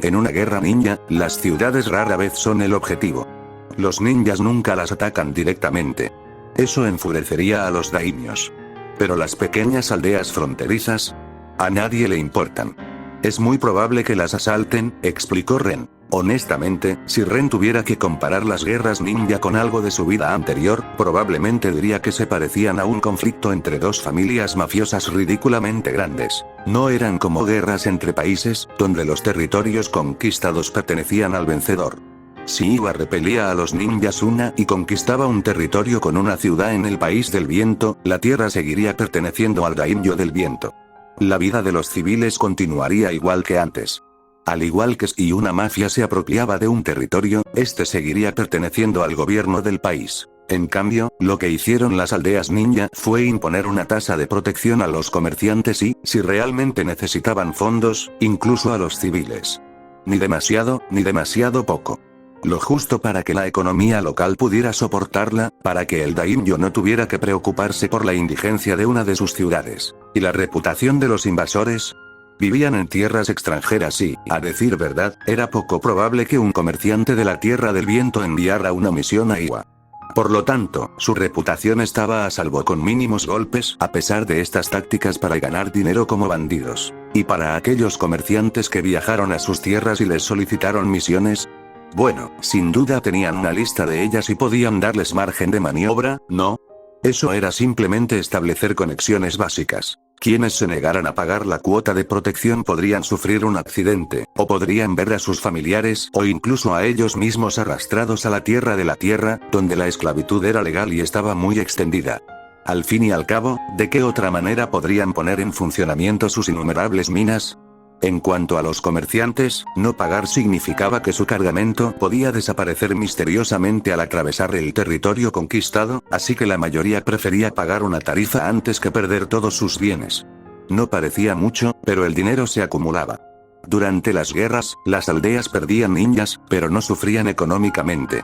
En una guerra ninja, las ciudades rara vez son el objetivo. Los ninjas nunca las atacan directamente. Eso enfurecería a los daimios. Pero las pequeñas aldeas fronterizas, a nadie le importan. Es muy probable que las asalten, explicó Ren. Honestamente, si Ren tuviera que comparar las guerras ninja con algo de su vida anterior, probablemente diría que se parecían a un conflicto entre dos familias mafiosas ridículamente grandes. No eran como guerras entre países, donde los territorios conquistados pertenecían al vencedor. Si Iwa repelía a los ninjas una y conquistaba un territorio con una ciudad en el país del viento, la tierra seguiría perteneciendo al daimyo del viento. La vida de los civiles continuaría igual que antes. Al igual que si una mafia se apropiaba de un territorio, este seguiría perteneciendo al gobierno del país. En cambio, lo que hicieron las aldeas ninja fue imponer una tasa de protección a los comerciantes y, si realmente necesitaban fondos, incluso a los civiles. Ni demasiado poco. Lo justo para que la economía local pudiera soportarla, para que el daimyo no tuviera que preocuparse por la indigencia de una de sus ciudades. ¿Y la reputación de los invasores? Vivían en tierras extranjeras y, a decir verdad, era poco probable que un comerciante de la Tierra del Viento enviara una misión a Iwa. Por lo tanto, su reputación estaba a salvo con mínimos golpes, a pesar de estas tácticas para ganar dinero como bandidos. Y para aquellos comerciantes que viajaron a sus tierras y les solicitaron misiones, bueno, sin duda tenían una lista de ellas y podían darles margen de maniobra, ¿no? Eso era simplemente establecer conexiones básicas. Quienes se negaran a pagar la cuota de protección podrían sufrir un accidente, o podrían ver a sus familiares o incluso a ellos mismos arrastrados a la tierra de la tierra, donde la esclavitud era legal y estaba muy extendida. Al fin y al cabo, ¿de qué otra manera podrían poner en funcionamiento sus innumerables minas? En cuanto a los comerciantes, no pagar significaba que su cargamento podía desaparecer misteriosamente al atravesar el territorio conquistado, así que la mayoría prefería pagar una tarifa antes que perder todos sus bienes. No parecía mucho, pero el dinero se acumulaba. Durante las guerras, las aldeas perdían ninjas, pero no sufrían económicamente.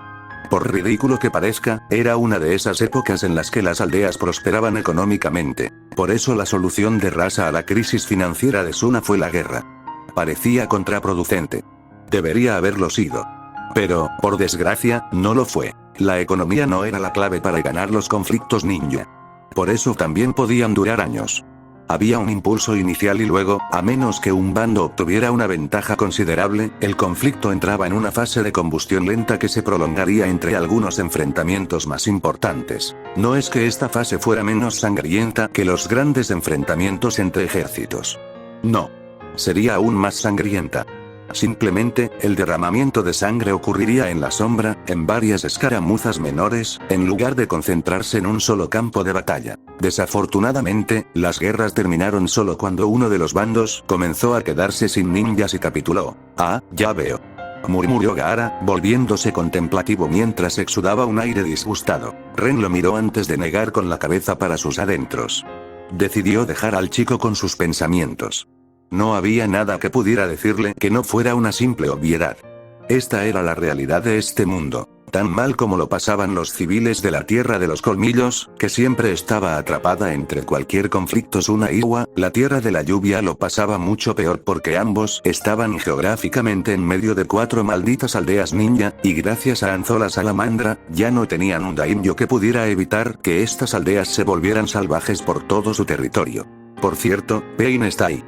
Por ridículo que parezca, era una de esas épocas en las que las aldeas prosperaban económicamente. Por eso la solución de Rasa a la crisis financiera de Suna fue la guerra. Parecía contraproducente. Debería haberlo sido. Pero, por desgracia, no lo fue. La economía no era la clave para ganar los conflictos ninja. Por eso también podían durar años. Había un impulso inicial y luego, a menos que un bando obtuviera una ventaja considerable, el conflicto entraba en una fase de combustión lenta que se prolongaría entre algunos enfrentamientos más importantes. No es que esta fase fuera menos sangrienta que los grandes enfrentamientos entre ejércitos. No. Sería aún más sangrienta. Simplemente, el derramamiento de sangre ocurriría en la sombra, en varias escaramuzas menores, en lugar de concentrarse en un solo campo de batalla. Desafortunadamente, las guerras terminaron solo cuando uno de los bandos comenzó a quedarse sin ninjas y capituló. Ah, ya veo. Murmuró Gaara, volviéndose contemplativo mientras exudaba un aire disgustado. Ren lo miró antes de negar con la cabeza para sus adentros. Decidió dejar al chico con sus pensamientos. No había nada que pudiera decirle que no fuera una simple obviedad. Esta era la realidad de este mundo. tan mal como lo pasaban los civiles de la Tierra de los Colmillos, que siempre estaba atrapada entre cualquier conflicto. Suna y Iwa, la Tierra de la Lluvia, lo pasaba mucho peor porque ambos estaban geográficamente en medio de 4 malditas aldeas ninja, y gracias a Anzo la salamandra, ya no tenían un daimyo que pudiera evitar que estas aldeas se volvieran salvajes por todo su territorio. Por cierto, Pain está ahí.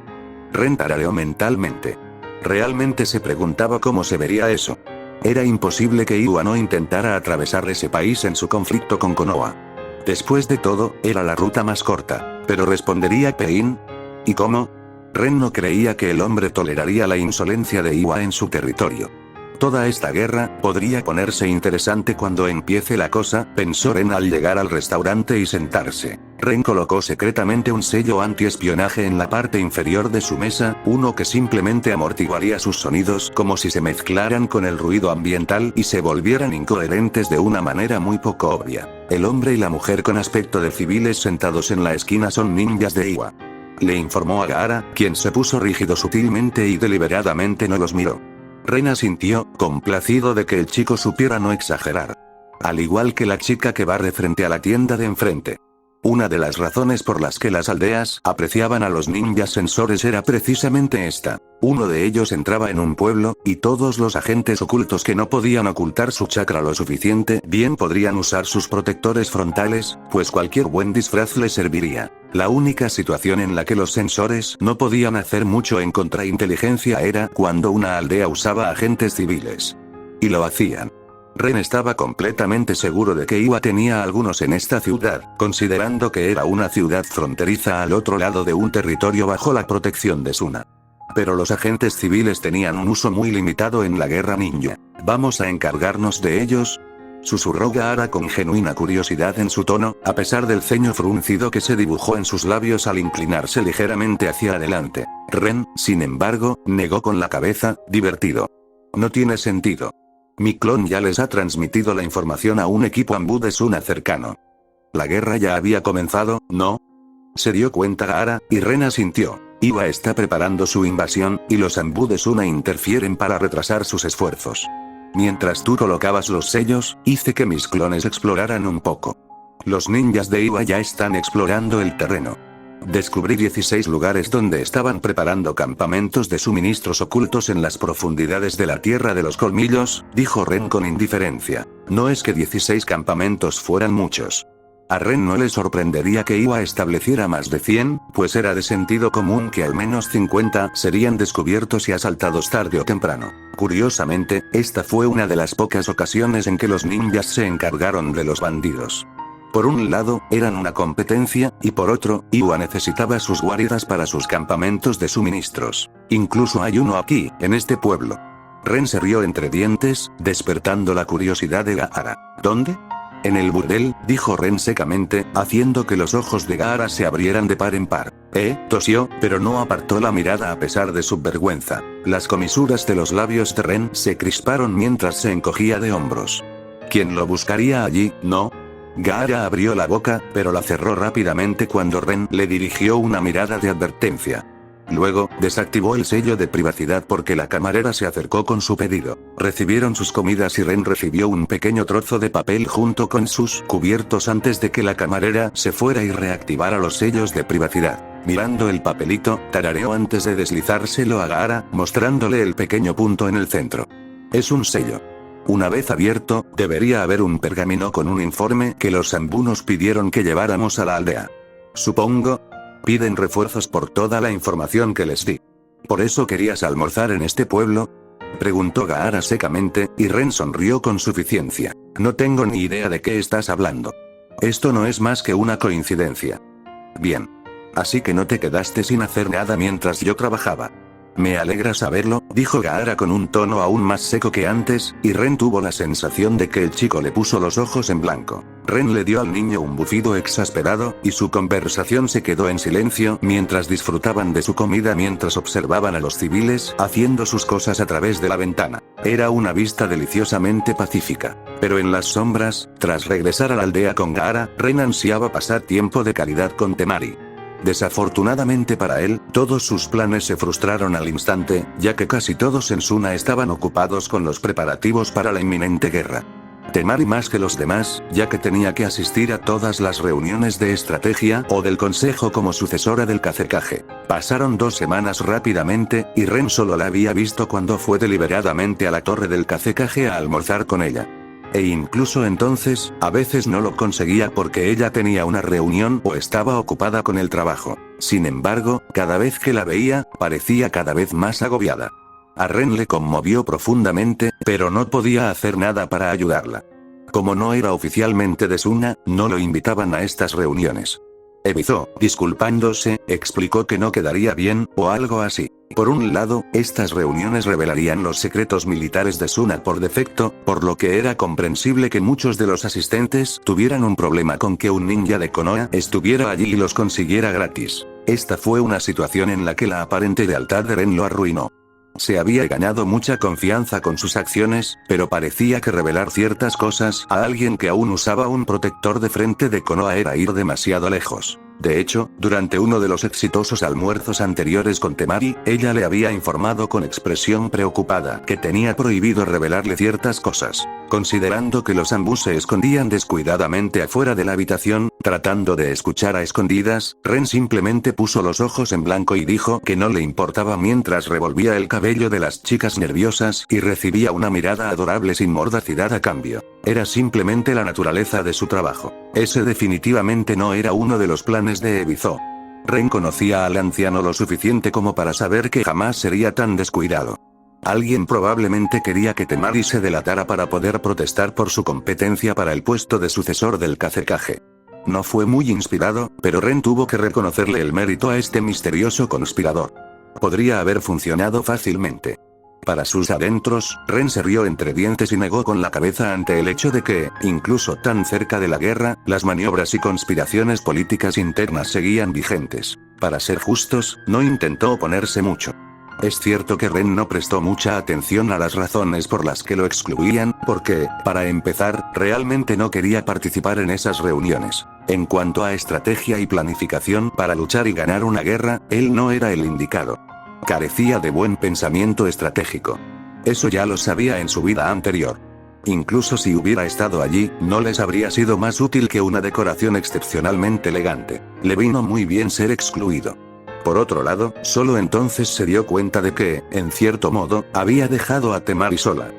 Ren tarareó mentalmente. Realmente se preguntaba cómo se vería eso. Era imposible que Iwa no intentara atravesar ese país en su conflicto con Konoha. Después de todo, era la ruta más corta. ¿Pero respondería Pain? ¿Y cómo? Ren no creía que el hombre toleraría la insolencia de Iwa en su territorio. Toda esta guerra podría ponerse interesante cuando empiece la cosa, pensó Ren al llegar al restaurante y sentarse. Ren colocó secretamente un sello antiespionaje en la parte inferior de su mesa, uno que simplemente amortiguaría sus sonidos como si se mezclaran con el ruido ambiental y se volvieran incoherentes de una manera muy poco obvia. El hombre y la mujer con aspecto de civiles sentados en la esquina son ninjas de Iwa. Le informó a Gaara, quien se puso rígido sutilmente y deliberadamente no los miró. Ren asintió, complacido de que el chico supiera no exagerar. Al igual que la chica que barre frente a la tienda de enfrente. Una de las razones por las que las aldeas apreciaban a los ninjas sensores era precisamente esta. Uno de ellos entraba en un pueblo, y todos los agentes ocultos que no podían ocultar su chakra lo suficiente bien podrían usar sus protectores frontales, pues cualquier buen disfraz les serviría. La única situación en la que los sensores no podían hacer mucho en contrainteligencia era cuando una aldea usaba agentes civiles. Y lo hacían. Ren estaba completamente seguro de que Iwa tenía algunos en esta ciudad, considerando que era una ciudad fronteriza al otro lado de un territorio bajo la protección de Suna. Pero los agentes civiles tenían un uso muy limitado en la guerra ninja. ¿Vamos a encargarnos de ellos?, susurró Gaara con genuina curiosidad en su tono, a pesar del ceño fruncido que se dibujó en sus labios al inclinarse ligeramente hacia adelante. Ren, sin embargo, negó con la cabeza, divertido. No tiene sentido. Mi clon ya les ha transmitido la información a un equipo Anbu de Suna cercano. La guerra ya había comenzado, ¿no? Se dio cuenta Gaara, y Ren asintió. Iwa está preparando su invasión, y los Anbu de Suna interfieren para retrasar sus esfuerzos. Mientras tú colocabas los sellos, hice que mis clones exploraran un poco. Los ninjas de Iwa ya están explorando el terreno. Descubrí 16 lugares donde estaban preparando campamentos de suministros ocultos en las profundidades de la Tierra de los Colmillos, dijo Ren con indiferencia. No es que 16 campamentos fueran muchos. A Ren no le sorprendería que Iwa estableciera más de 100, pues era de sentido común que al menos 50 serían descubiertos y asaltados tarde o temprano. Curiosamente, esta fue una de las pocas ocasiones en que los ninjas se encargaron de los bandidos. Por un lado, eran una competencia, y por otro, Iwa necesitaba sus guaridas para sus campamentos de suministros. Incluso hay uno aquí, en este pueblo. Ren se rió entre dientes, despertando la curiosidad de Gaara. ¿Dónde? En el burdel, dijo Ren secamente, haciendo que los ojos de Gaara se abrieran de par en par. Tosió, pero no apartó la mirada a pesar de su vergüenza. Las comisuras de los labios de Ren se crisparon mientras se encogía de hombros. ¿Quién lo buscaría allí, no? Gaara abrió la boca, pero la cerró rápidamente cuando Ren le dirigió una mirada de advertencia. Luego, desactivó el sello de privacidad porque la camarera se acercó con su pedido. Recibieron sus comidas y Ren recibió un pequeño trozo de papel junto con sus cubiertos antes de que la camarera se fuera y reactivara los sellos de privacidad. Mirando el papelito, tarareó antes de deslizárselo a Gaara, mostrándole el pequeño punto en el centro. Es un sello. Una vez abierto, debería haber un pergamino con un informe que los Anbu nos pidieron que lleváramos a la aldea. Supongo. Piden refuerzos por toda la información que les di. ¿Por eso querías almorzar en este pueblo?, preguntó Gaara secamente, y Ren sonrió con suficiencia. No tengo ni idea de qué estás hablando. Esto no es más que una coincidencia. Bien. Así que no te quedaste sin hacer nada mientras yo trabajaba. Me alegra saberlo, dijo Gaara con un tono aún más seco que antes, y Ren tuvo la sensación de que el chico le puso los ojos en blanco. Ren le dio al niño un bufido exasperado, y su conversación se quedó en silencio mientras disfrutaban de su comida mientras observaban a los civiles haciendo sus cosas a través de la ventana. Era una vista deliciosamente pacífica. Pero en las sombras, tras regresar a la aldea con Gaara, Ren ansiaba pasar tiempo de calidad con Temari. Desafortunadamente para él, todos sus planes se frustraron al instante, ya que casi todos en Suna estaban ocupados con los preparativos para la inminente guerra. Temari más que los demás, ya que tenía que asistir a todas las reuniones de estrategia o del consejo como sucesora del Kazekage. Pasaron 2 semanas rápidamente, y Ren solo la había visto cuando fue deliberadamente a la torre del Kazekage a almorzar con ella. E incluso entonces, a veces no lo conseguía porque ella tenía una reunión o estaba ocupada con el trabajo. Sin embargo, cada vez que la veía, parecía cada vez más agobiada. A Ren le conmovió profundamente, pero no podía hacer nada para ayudarla. Como no era oficialmente de Suna, no lo invitaban a estas reuniones. Ebizo, disculpándose, explicó que no quedaría bien, o algo así. Por un lado, estas reuniones revelarían los secretos militares de Suna por defecto, por lo que era comprensible que muchos de los asistentes tuvieran un problema con que un ninja de Konoha estuviera allí y los consiguiera gratis. Esta fue una situación en la que la aparente lealtad de Ren lo arruinó. Se había ganado mucha confianza con sus acciones, pero parecía que revelar ciertas cosas a alguien que aún usaba un protector de frente de Konoha era ir demasiado lejos. De hecho, durante uno de los exitosos almuerzos anteriores con Temari, ella le había informado con expresión preocupada que tenía prohibido revelarle ciertas cosas. Considerando que los ambos se escondían descuidadamente afuera de la habitación, tratando de escuchar a escondidas, Ren simplemente puso los ojos en blanco y dijo que no le importaba mientras revolvía el cabello de las chicas nerviosas y recibía una mirada adorable sin mordacidad a cambio. Era simplemente la naturaleza de su trabajo. Ese definitivamente no era uno de los planes de Ebizo. Ren conocía al anciano lo suficiente como para saber que jamás sería tan descuidado. Alguien probablemente quería que Temari se delatara para poder protestar por su competencia para el puesto de sucesor del Kazekage. No fue muy inspirado, pero Ren tuvo que reconocerle el mérito a este misterioso conspirador. Podría haber funcionado fácilmente. Para sus adentros, Ren se rió entre dientes y negó con la cabeza ante el hecho de que, incluso tan cerca de la guerra, las maniobras y conspiraciones políticas internas seguían vigentes. Para ser justos, no intentó oponerse mucho. Es cierto que Ren no prestó mucha atención a las razones por las que lo excluían, porque, para empezar, realmente no quería participar en esas reuniones. En cuanto a estrategia y planificación para luchar y ganar una guerra, él no era el indicado. Carecía de buen pensamiento estratégico. Eso ya lo sabía en su vida anterior. Incluso si hubiera estado allí, no les habría sido más útil que una decoración excepcionalmente elegante. Le vino muy bien ser excluido. Por otro lado, solo entonces se dio cuenta de que, en cierto modo, había dejado a Temari sola.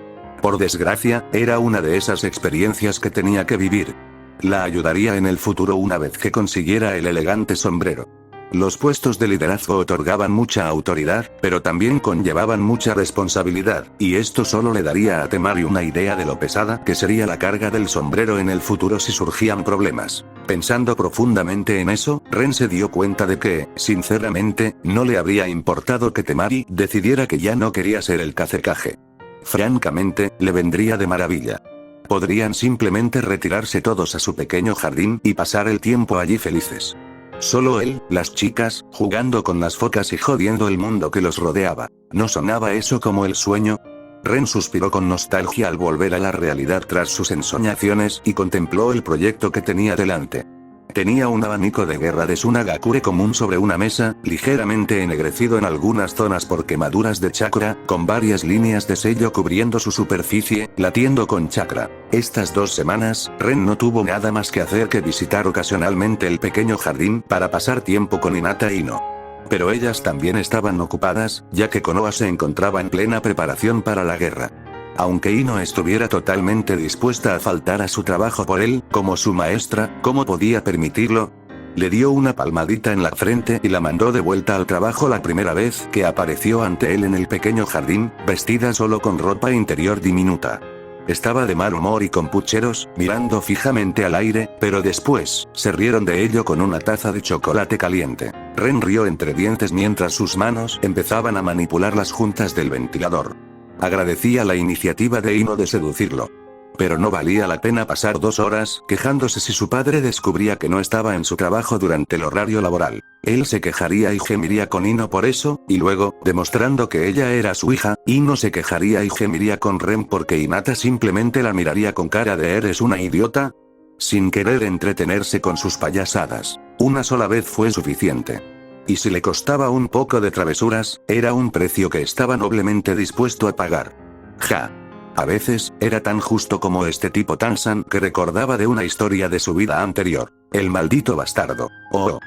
Por desgracia, era una de esas experiencias que tenía que vivir. La ayudaría en el futuro una vez que consiguiera el elegante sombrero. Los puestos de liderazgo otorgaban mucha autoridad, pero también conllevaban mucha responsabilidad, y esto solo le daría a Temari una idea de lo pesada que sería la carga del sombrero en el futuro si surgían problemas. Pensando profundamente en eso, Ren se dio cuenta de que, sinceramente, no le habría importado que Temari decidiera que ya no quería ser el Kazekage. Francamente, le vendría de maravilla. Podrían simplemente retirarse todos a su pequeño jardín y pasar el tiempo allí felices. Solo él, las chicas, jugando con las focas y jodiendo el mundo que los rodeaba. ¿No sonaba eso como el sueño? Ren suspiró con nostalgia al volver a la realidad tras sus ensoñaciones y contempló el proyecto que tenía delante. Tenía un abanico de guerra de Sunagakure común sobre una mesa, ligeramente ennegrecido en algunas zonas por quemaduras de chakra, con varias líneas de sello cubriendo su superficie, latiendo con chakra. Estas 2 semanas, Ren no tuvo nada más que hacer que visitar ocasionalmente el pequeño jardín para pasar tiempo con Hinata y No. Pero ellas también estaban ocupadas, ya que Konoha se encontraba en plena preparación para la guerra. Aunque Ino estuviera totalmente dispuesta a faltar a su trabajo por él, como su maestra, ¿cómo podía permitirlo? Le dio una palmadita en la frente y la mandó de vuelta al trabajo la primera vez que apareció ante él en el pequeño jardín, vestida solo con ropa interior diminuta. Estaba de mal humor y con pucheros, mirando fijamente al aire, pero después, se rieron de ello con una taza de chocolate caliente. Ren rió entre dientes mientras sus manos empezaban a manipular las juntas del ventilador. Agradecía la iniciativa de Ino de seducirlo. Pero no valía la pena pasar 2 horas quejándose si su padre descubría que no estaba en su trabajo durante el horario laboral. Él se quejaría y gemiría con Ino por eso, y luego, demostrando que ella era su hija, Ino se quejaría y gemiría con Ren porque Hinata simplemente la miraría con cara de ¿eres una idiota? Sin querer entretenerse con sus payasadas. Una sola vez fue suficiente. Y si le costaba un poco de travesuras, era un precio que estaba noblemente dispuesto a pagar. Ja. A veces, era tan justo como este tipo Tansan que recordaba de una historia de su vida anterior. El maldito bastardo. Oh.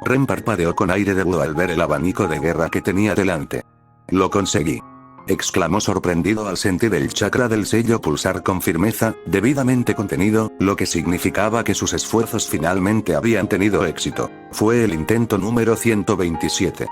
Ren parpadeó con aire de búho al ver el abanico de guerra que tenía delante. Lo conseguí. Exclamó sorprendido al sentir el chakra del sello pulsar con firmeza, debidamente contenido, lo que significaba que sus esfuerzos finalmente habían tenido éxito. Fue el intento número 127.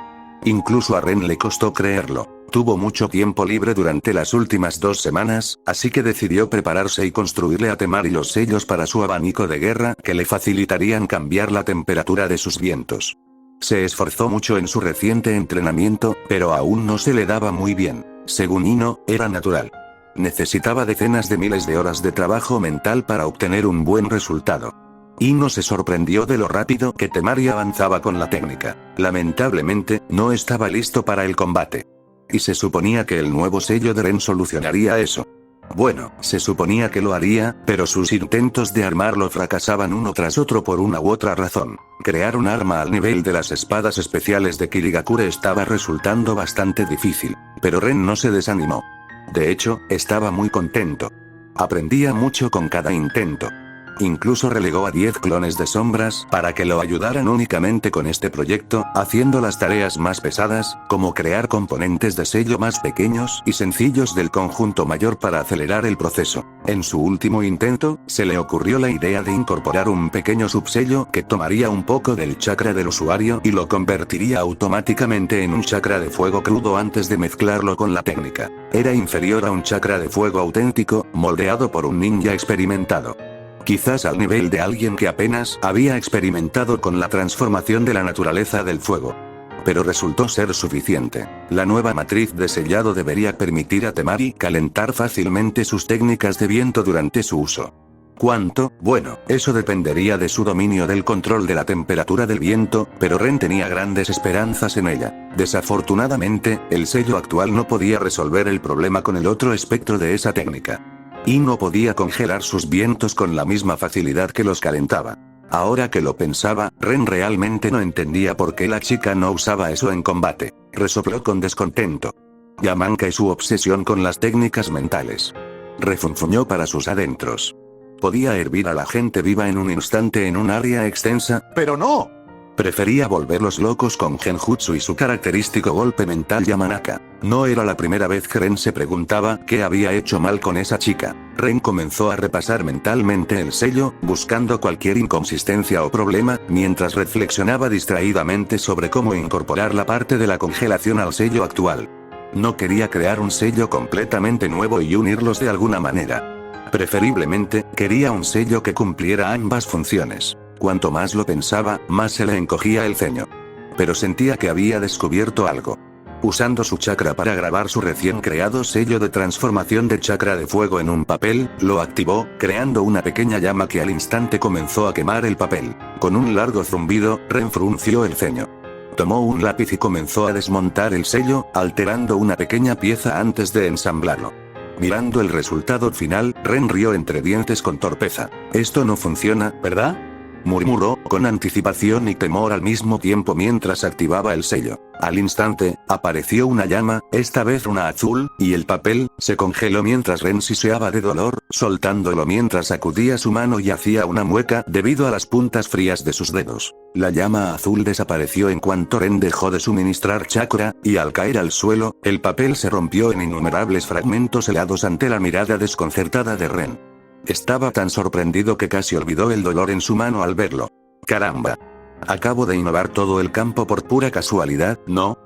Incluso a Ren le costó creerlo. Tuvo mucho tiempo libre durante las últimas 2 semanas, así que decidió prepararse y construirle a Temari los sellos para su abanico de guerra que le facilitarían cambiar la temperatura de sus vientos. Se esforzó mucho en su reciente entrenamiento, pero aún no se le daba muy bien. Según Ino, era natural. Necesitaba decenas de miles de horas de trabajo mental para obtener un buen resultado. Ino se sorprendió de lo rápido que Temari avanzaba con la técnica. Lamentablemente, no estaba listo para el combate. Y se suponía que el nuevo sello de Ren solucionaría eso. Bueno, se suponía que lo haría, pero sus intentos de armarlo fracasaban uno tras otro por una u otra razón. Crear un arma al nivel de las espadas especiales de Kirigakure estaba resultando bastante difícil, pero Ren no se desanimó. De hecho, estaba muy contento. Aprendía mucho con cada intento. Incluso relegó a 10 clones de sombras para que lo ayudaran únicamente con este proyecto, haciendo las tareas más pesadas, como crear componentes de sello más pequeños y sencillos del conjunto mayor para acelerar el proceso. En su último intento, se le ocurrió la idea de incorporar un pequeño subsello que tomaría un poco del chakra del usuario y lo convertiría automáticamente en un chakra de fuego crudo antes de mezclarlo con la técnica. Era inferior a un chakra de fuego auténtico, moldeado por un ninja experimentado. Quizás al nivel de alguien que apenas había experimentado con la transformación de la naturaleza del fuego. Pero resultó ser suficiente. La nueva matriz de sellado debería permitir a Temari calentar fácilmente sus técnicas de viento durante su uso. ¿Cuánto? Bueno, eso dependería de su dominio del control de la temperatura del viento, pero Ren tenía grandes esperanzas en ella. Desafortunadamente, el sello actual no podía resolver el problema con el otro espectro de esa técnica. Y no podía congelar sus vientos con la misma facilidad que los calentaba. Ahora que lo pensaba, Ren realmente no entendía por qué la chica no usaba eso en combate. Resopló con descontento. Yamanka y su obsesión con las técnicas mentales. Refunfuñó para sus adentros. Podía hervir a la gente viva en un instante en un área extensa, pero no. Prefería volverlos locos con Genjutsu y su característico golpe mental Yamanaka. No era la primera vez que Ren se preguntaba qué había hecho mal con esa chica. Ren comenzó a repasar mentalmente el sello, buscando cualquier inconsistencia o problema, mientras reflexionaba distraídamente sobre cómo incorporar la parte de la congelación al sello actual. No quería crear un sello completamente nuevo y unirlos de alguna manera. Preferiblemente, quería un sello que cumpliera ambas funciones. Cuanto más lo pensaba, más se le encogía el ceño. Pero sentía que había descubierto algo. Usando su chakra para grabar su recién creado sello de transformación de chakra de fuego en un papel, lo activó, creando una pequeña llama que al instante comenzó a quemar el papel. Con un largo zumbido, Ren frunció el ceño. Tomó un lápiz y comenzó a desmontar el sello, alterando una pequeña pieza antes de ensamblarlo. Mirando el resultado final, Ren rió entre dientes con torpeza. Esto no funciona, ¿verdad?, murmuró, con anticipación y temor al mismo tiempo mientras activaba el sello. Al instante, apareció una llama, esta vez una azul, y el papel se congeló mientras Ren siseaba de dolor, soltándolo mientras sacudía su mano y hacía una mueca debido a las puntas frías de sus dedos. La llama azul desapareció en cuanto Ren dejó de suministrar chakra, y al caer al suelo, el papel se rompió en innumerables fragmentos helados ante la mirada desconcertada de Ren. Estaba tan sorprendido que casi olvidó el dolor en su mano al verlo. ¡Caramba! Acabo de innovar todo el campo por pura casualidad, ¿no?,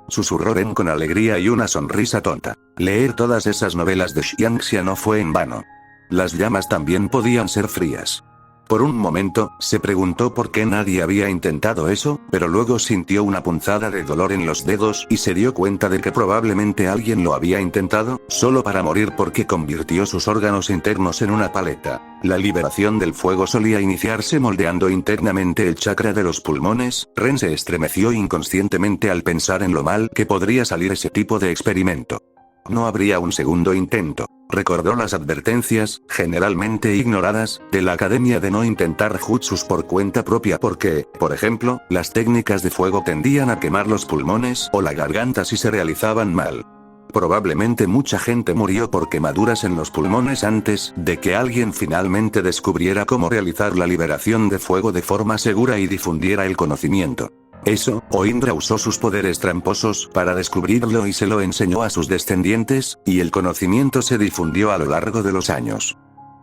susurró Ren con alegría y una sonrisa tonta. Leer todas esas novelas de Xianxia no fue en vano. Las llamas también podían ser frías. Por un momento, se preguntó por qué nadie había intentado eso, pero luego sintió una punzada de dolor en los dedos y se dio cuenta de que probablemente alguien lo había intentado, solo para morir porque convirtió sus órganos internos en una paleta. La liberación del fuego solía iniciarse moldeando internamente el chakra de los pulmones. Ren se estremeció inconscientemente al pensar en lo mal que podría salir ese tipo de experimento. No habría un segundo intento. Recordó las advertencias, generalmente ignoradas, de la academia de no intentar jutsus por cuenta propia porque, por ejemplo, las técnicas de fuego tendían a quemar los pulmones o la garganta si se realizaban mal. Probablemente mucha gente murió por quemaduras en los pulmones antes de que alguien finalmente descubriera cómo realizar la liberación de fuego de forma segura y difundiera el conocimiento. Eso, o Indra usó sus poderes tramposos para descubrirlo y se lo enseñó a sus descendientes, y el conocimiento se difundió a lo largo de los años.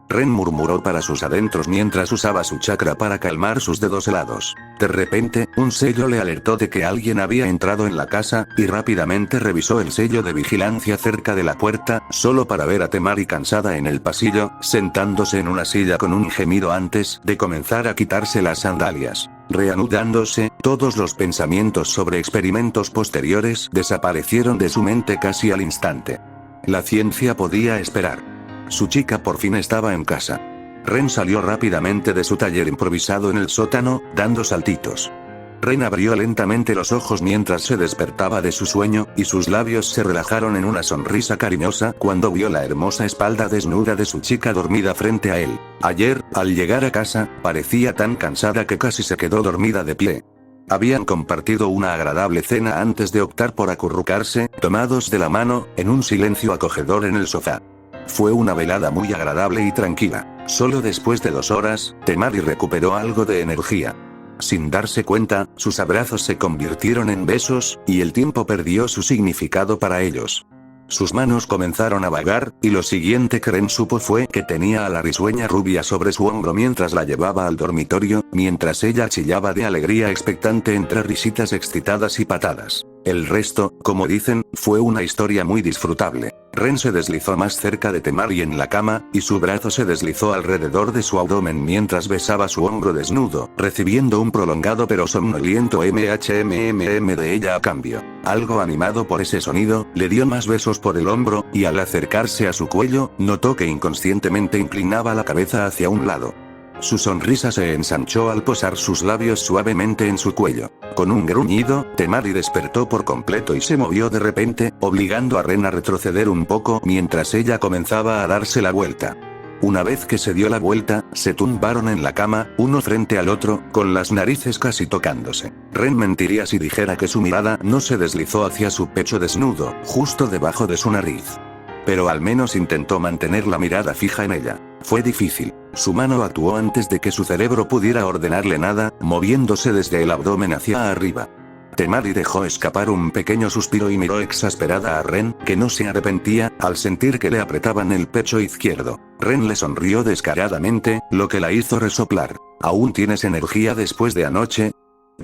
Ren murmuró para sus adentros mientras usaba su chakra para calmar sus dedos helados. De repente, un sello le alertó de que alguien había entrado en la casa, y rápidamente revisó el sello de vigilancia cerca de la puerta, solo para ver a Temari cansada en el pasillo, sentándose en una silla con un gemido antes de comenzar a quitarse las sandalias. Reanudándose, todos los pensamientos sobre experimentos posteriores desaparecieron de su mente casi al instante. La ciencia podía esperar. Su chica por fin estaba en casa. Ren salió rápidamente de su taller improvisado en el sótano, dando saltitos. Ren abrió lentamente los ojos mientras se despertaba de su sueño, y sus labios se relajaron en una sonrisa cariñosa cuando vio la hermosa espalda desnuda de su chica dormida frente a él. Ayer, al llegar a casa, parecía tan cansada que casi se quedó dormida de pie. Habían compartido una agradable cena antes de optar por acurrucarse, tomados de la mano, en un silencio acogedor en el sofá. Fue una velada muy agradable y tranquila. Solo después de 2 horas, Temari recuperó algo de energía. Sin darse cuenta, sus abrazos se convirtieron en besos, y el tiempo perdió su significado para ellos. Sus manos comenzaron a vagar, y lo siguiente que Ren supo fue que tenía a la risueña rubia sobre su hombro mientras la llevaba al dormitorio, mientras ella chillaba de alegría expectante entre risitas excitadas y patadas. El resto, como dicen, fue una historia muy disfrutable. Ren se deslizó más cerca de Temari en la cama, y su brazo se deslizó alrededor de su abdomen mientras besaba su hombro desnudo, recibiendo un prolongado pero somnoliento mhmmm de ella a cambio. Algo animado por ese sonido, le dio más besos por el hombro, y al acercarse a su cuello, notó que inconscientemente inclinaba la cabeza hacia un lado. Su sonrisa se ensanchó al posar sus labios suavemente en su cuello. Con un gruñido, Temari despertó por completo y se movió de repente, obligando a Ren a retroceder un poco mientras ella comenzaba a darse la vuelta. Una vez que se dio la vuelta, se tumbaron en la cama, uno frente al otro, con las narices casi tocándose. Ren mentiría si dijera que su mirada no se deslizó hacia su pecho desnudo, justo debajo de su nariz. Pero al menos intentó mantener la mirada fija en ella. Fue difícil. Su mano actuó antes de que su cerebro pudiera ordenarle nada, moviéndose desde el abdomen hacia arriba. Temari dejó escapar un pequeño suspiro y miró exasperada a Ren, que no se arrepentía, al sentir que le apretaban el pecho izquierdo. Ren le sonrió descaradamente, lo que la hizo resoplar. ¿Aún tienes energía después de anoche?,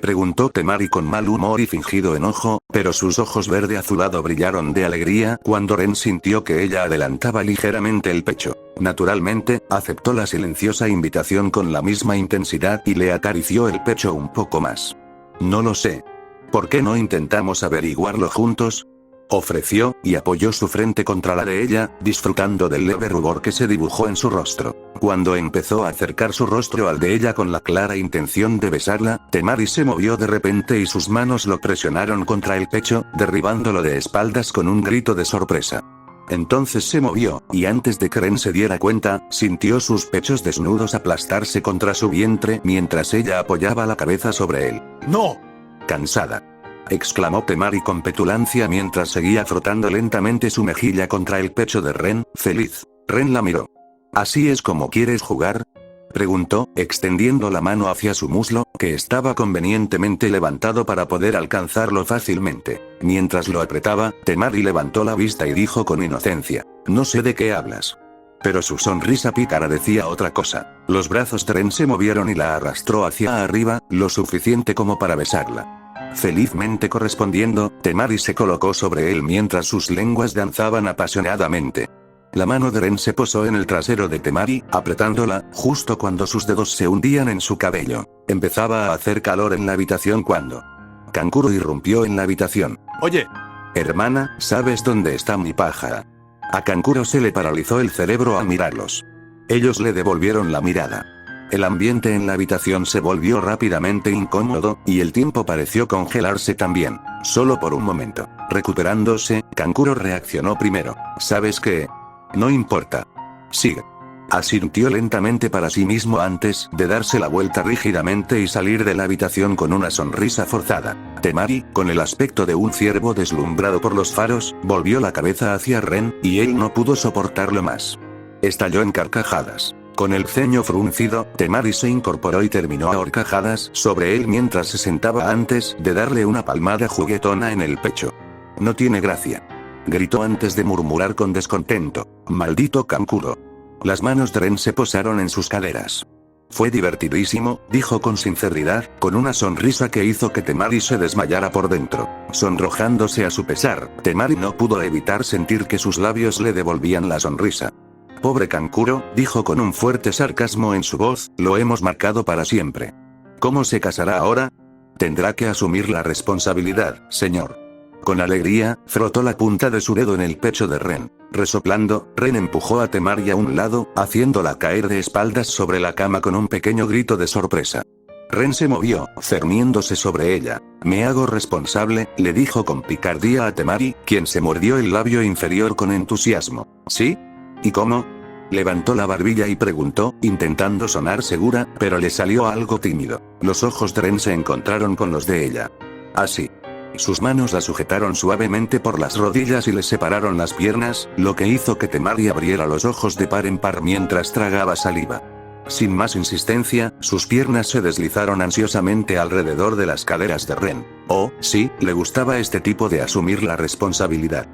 preguntó Temari con mal humor y fingido enojo, pero sus ojos verde azulado brillaron de alegría cuando Ren sintió que ella adelantaba ligeramente el pecho. Naturalmente, aceptó la silenciosa invitación con la misma intensidad y le acarició el pecho un poco más. No lo sé. ¿Por qué no intentamos averiguarlo juntos?, ofreció, y apoyó su frente contra la de ella, disfrutando del leve rubor que se dibujó en su rostro. Cuando empezó a acercar su rostro al de ella con la clara intención de besarla, Temari se movió de repente y sus manos lo presionaron contra el pecho, derribándolo de espaldas con un grito de sorpresa. Entonces se movió, y antes de que Ren se diera cuenta, sintió sus pechos desnudos aplastarse contra su vientre mientras ella apoyaba la cabeza sobre él. ¡No! Cansada, exclamó Temari con petulancia mientras seguía frotando lentamente su mejilla contra el pecho de Ren, feliz. Ren la miró. ¿Así es como quieres jugar?, preguntó, extendiendo la mano hacia su muslo, que estaba convenientemente levantado para poder alcanzarlo fácilmente. Mientras lo apretaba, Temari levantó la vista y dijo con inocencia: no sé de qué hablas. Pero su sonrisa pícara decía otra cosa. Los brazos de Ren se movieron y la arrastró hacia arriba, lo suficiente como para besarla. Felizmente correspondiendo, Temari se colocó sobre él mientras sus lenguas danzaban apasionadamente. La mano de Ren se posó en el trasero de Temari, apretándola, justo cuando sus dedos se hundían en su cabello. Empezaba a hacer calor en la habitación cuando Kankuro irrumpió en la habitación. Oye, hermana, ¿sabes dónde está mi paja? A Kankuro se le paralizó el cerebro al mirarlos. Ellos le devolvieron la mirada. El ambiente en la habitación se volvió rápidamente incómodo, y el tiempo pareció congelarse también. Solo por un momento. Recuperándose, Kankuro reaccionó primero. ¿Sabes qué? No importa. Sigue. Asintió lentamente para sí mismo antes de darse la vuelta rígidamente y salir de la habitación con una sonrisa forzada. Temari, con el aspecto de un ciervo deslumbrado por los faros, volvió la cabeza hacia Ren, y él no pudo soportarlo más. Estalló en carcajadas. Con el ceño fruncido, Temari se incorporó y terminó a horcajadas sobre él mientras se sentaba antes de darle una palmada juguetona en el pecho. No tiene gracia. Gritó antes de murmurar con descontento. Maldito Kankuro. Las manos de Ren se posaron en sus caderas. Fue divertidísimo, dijo con sinceridad, con una sonrisa que hizo que Temari se desmayara por dentro. Sonrojándose a su pesar, Temari no pudo evitar sentir que sus labios le devolvían la sonrisa. Pobre Kankuro, dijo con un fuerte sarcasmo en su voz, lo hemos marcado para siempre. ¿Cómo se casará ahora? Tendrá que asumir la responsabilidad, señor. Con alegría, frotó la punta de su dedo en el pecho de Ren. Resoplando, Ren empujó a Temari a un lado, haciéndola caer de espaldas sobre la cama con un pequeño grito de sorpresa. Ren se movió, cerniéndose sobre ella. Me hago responsable, le dijo con picardía a Temari, quien se mordió el labio inferior con entusiasmo. ¿Sí? ¿Y cómo? Levantó la barbilla y preguntó, intentando sonar segura, pero le salió algo tímido. Los ojos de Ren se encontraron con los de ella. Así. Sus manos la sujetaron suavemente por las rodillas y le separaron las piernas, lo que hizo que Temari abriera los ojos de par en par mientras tragaba saliva. Sin más insistencia, sus piernas se deslizaron ansiosamente alrededor de las caderas de Ren. Oh, sí, le gustaba este tipo de asumir la responsabilidad.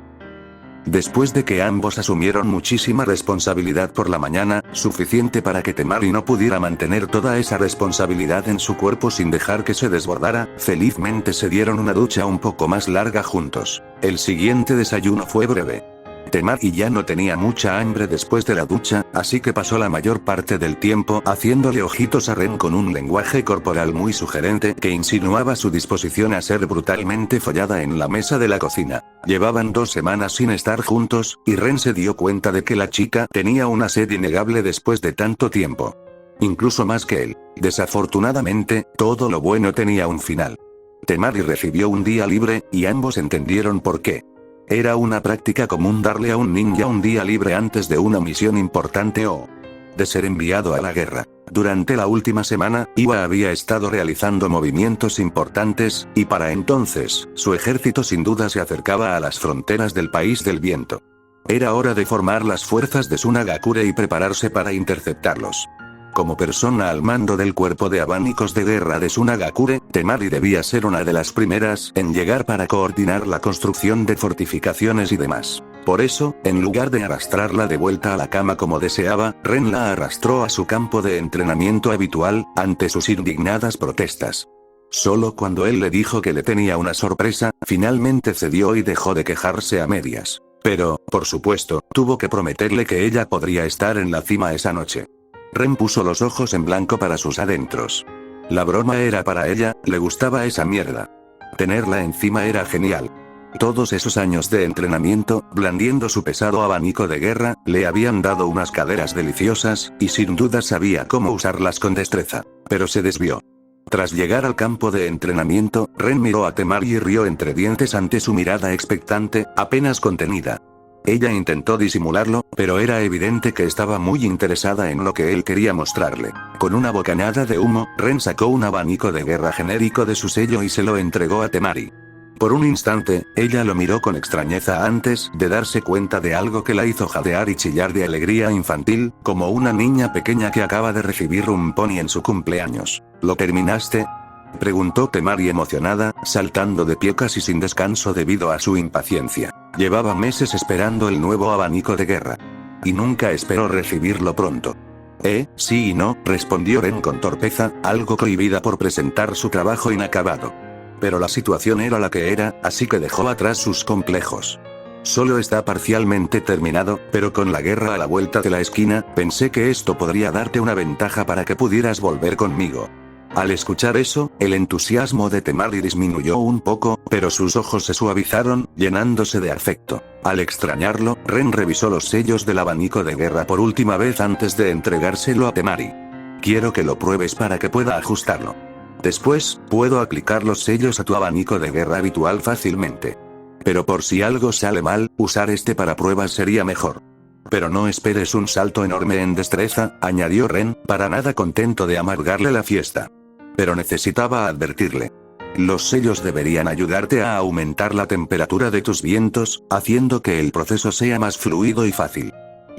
Después de que ambos asumieron muchísima responsabilidad por la mañana, suficiente para que Temari no pudiera mantener toda esa responsabilidad en su cuerpo sin dejar que se desbordara, felizmente se dieron una ducha un poco más larga juntos. El siguiente desayuno fue breve. Temari ya no tenía mucha hambre después de la ducha, así que pasó la mayor parte del tiempo haciéndole ojitos a Ren con un lenguaje corporal muy sugerente que insinuaba su disposición a ser brutalmente follada en la mesa de la cocina. Llevaban 2 semanas sin estar juntos, y Ren se dio cuenta de que la chica tenía una sed innegable después de tanto tiempo. Incluso más que él. Desafortunadamente, todo lo bueno tenía un final. Temari recibió un día libre, y ambos entendieron por qué. Era una práctica común darle a un ninja un día libre antes de una misión importante o de ser enviado a la guerra. Durante la última semana, Iwa había estado realizando movimientos importantes, y para entonces, su ejército sin duda se acercaba a las fronteras del País del Viento. Era hora de formar las fuerzas de Tsunagakure y prepararse para interceptarlos. Como persona al mando del cuerpo de abanicos de guerra de Tsunagakure, Temari debía ser una de las primeras en llegar para coordinar la construcción de fortificaciones y demás. Por eso, en lugar de arrastrarla de vuelta a la cama como deseaba, Ren la arrastró a su campo de entrenamiento habitual, ante sus indignadas protestas. Solo cuando él le dijo que le tenía una sorpresa, finalmente cedió y dejó de quejarse a medias. Pero, por supuesto, tuvo que prometerle que ella podría estar en la cima esa noche. Ren puso los ojos en blanco para sus adentros. La broma era para ella, le gustaba esa mierda. Tenerla encima era genial. Todos esos años de entrenamiento, blandiendo su pesado abanico de guerra, le habían dado unas caderas deliciosas, y sin duda sabía cómo usarlas con destreza. Pero se desvió. Tras llegar al campo de entrenamiento, Ren miró a Temari y rió entre dientes ante su mirada expectante, apenas contenida. Ella intentó disimularlo, pero era evidente que estaba muy interesada en lo que él quería mostrarle. Con una bocanada de humo, Ren sacó un abanico de guerra genérico de su sello y se lo entregó a Temari. Por un instante, ella lo miró con extrañeza antes de darse cuenta de algo que la hizo jadear y chillar de alegría infantil, como una niña pequeña que acaba de recibir un pony en su cumpleaños. ¿Lo terminaste?, preguntó Temari emocionada, saltando de pie casi sin descanso debido a su impaciencia. Llevaba meses esperando el nuevo abanico de guerra. Y nunca esperó recibirlo pronto. Sí y no, respondió Ren con torpeza, algo cohibida por presentar su trabajo inacabado. Pero la situación era la que era, así que dejó atrás sus complejos. Solo está parcialmente terminado, pero con la guerra a la vuelta de la esquina, pensé que esto podría darte una ventaja para que pudieras volver conmigo. Al escuchar eso, el entusiasmo de Temari disminuyó un poco, pero sus ojos se suavizaron, llenándose de afecto. Al extrañarlo, Ren revisó los sellos del abanico de guerra por última vez antes de entregárselo a Temari. Quiero que lo pruebes para que pueda ajustarlo. Después, puedo aplicar los sellos a tu abanico de guerra habitual fácilmente. Pero por si algo sale mal, usar este para pruebas sería mejor. Pero no esperes un salto enorme en destreza, añadió Ren, para nada contento de amargarle la fiesta. Pero necesitaba advertirle. Los sellos deberían ayudarte a aumentar la temperatura de tus vientos, haciendo que el proceso sea más fluido y fácil.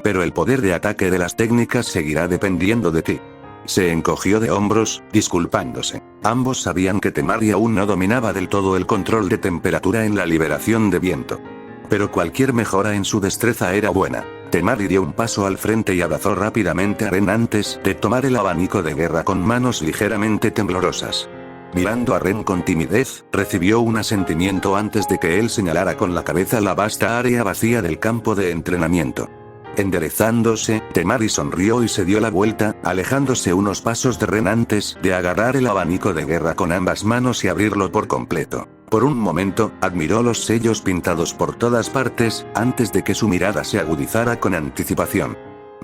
Pero el poder de ataque de las técnicas seguirá dependiendo de ti. Se encogió de hombros, disculpándose. Ambos sabían que Temari aún no dominaba del todo el control de temperatura en la liberación de viento. Pero cualquier mejora en su destreza era buena. Temari dio un paso al frente y abrazó rápidamente a Ren antes de tomar el abanico de guerra con manos ligeramente temblorosas. Mirando a Ren con timidez, recibió un asentimiento antes de que él señalara con la cabeza la vasta área vacía del campo de entrenamiento. Enderezándose, Temari sonrió y se dio la vuelta, alejándose unos pasos de Ren antes de agarrar el abanico de guerra con ambas manos y abrirlo por completo. Por un momento, admiró los sellos pintados por todas partes, antes de que su mirada se agudizara con anticipación.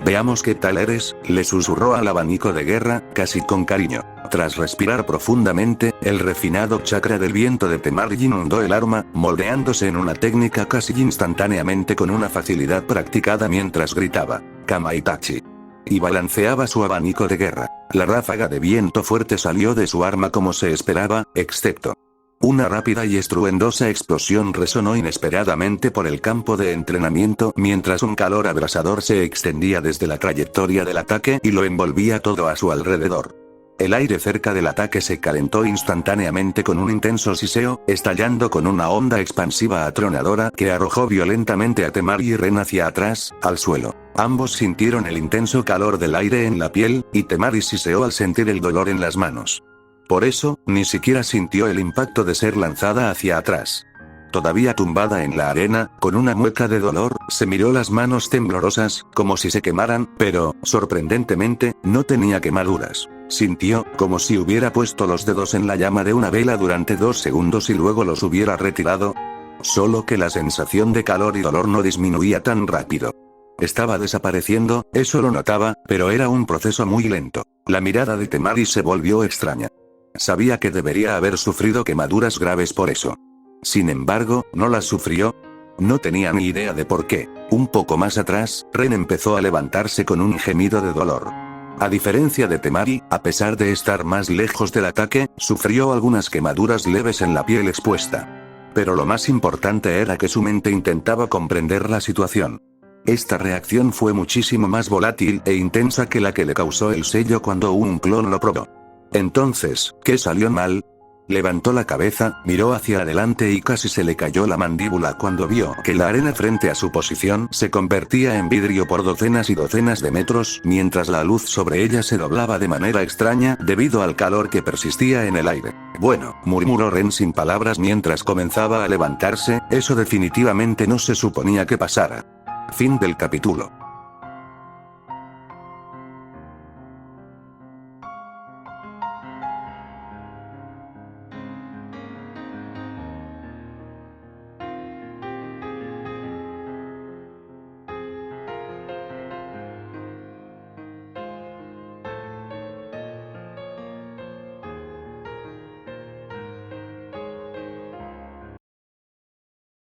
«Veamos qué tal eres», le susurró al abanico de guerra, casi con cariño. Tras respirar profundamente, el refinado chakra del viento de Temari inundó el arma, moldeándose en una técnica casi instantáneamente con una facilidad practicada mientras gritaba «Kamaitachi». Y balanceaba su abanico de guerra. La ráfaga de viento fuerte salió de su arma como se esperaba, excepto. Una rápida y estruendosa explosión resonó inesperadamente por el campo de entrenamiento mientras un calor abrasador se extendía desde la trayectoria del ataque y lo envolvía todo a su alrededor. El aire cerca del ataque se calentó instantáneamente con un intenso siseo, estallando con una onda expansiva atronadora que arrojó violentamente a Temari y Ren hacia atrás, al suelo. Ambos sintieron el intenso calor del aire en la piel, y Temari siseó al sentir el dolor en las manos. Por eso, ni siquiera sintió el impacto de ser lanzada hacia atrás. Todavía tumbada en la arena, con una mueca de dolor, se miró las manos temblorosas, como si se quemaran, pero, sorprendentemente, no tenía quemaduras. Sintió, como si hubiera puesto los dedos en la llama de una vela durante 2 segundos y luego los hubiera retirado. Solo que la sensación de calor y dolor no disminuía tan rápido. Estaba desapareciendo, eso lo notaba, pero era un proceso muy lento. La mirada de Temari se volvió extraña. Sabía que debería haber sufrido quemaduras graves por eso. Sin embargo, no las sufrió. No tenía ni idea de por qué. Un poco más atrás, Ren empezó a levantarse con un gemido de dolor. A diferencia de Temari, a pesar de estar más lejos del ataque, sufrió algunas quemaduras leves en la piel expuesta. Pero lo más importante era que su mente intentaba comprender la situación. Esta reacción fue muchísimo más volátil e intensa que la que le causó el sello cuando un clon lo probó. Entonces, ¿qué salió mal? Levantó la cabeza, miró hacia adelante y casi se le cayó la mandíbula cuando vio que la arena frente a su posición se convertía en vidrio por docenas y docenas de metros, mientras la luz sobre ella se doblaba de manera extraña debido al calor que persistía en el aire. Bueno, murmuró Ren sin palabras mientras comenzaba a levantarse, eso definitivamente no se suponía que pasara. Fin del capítulo.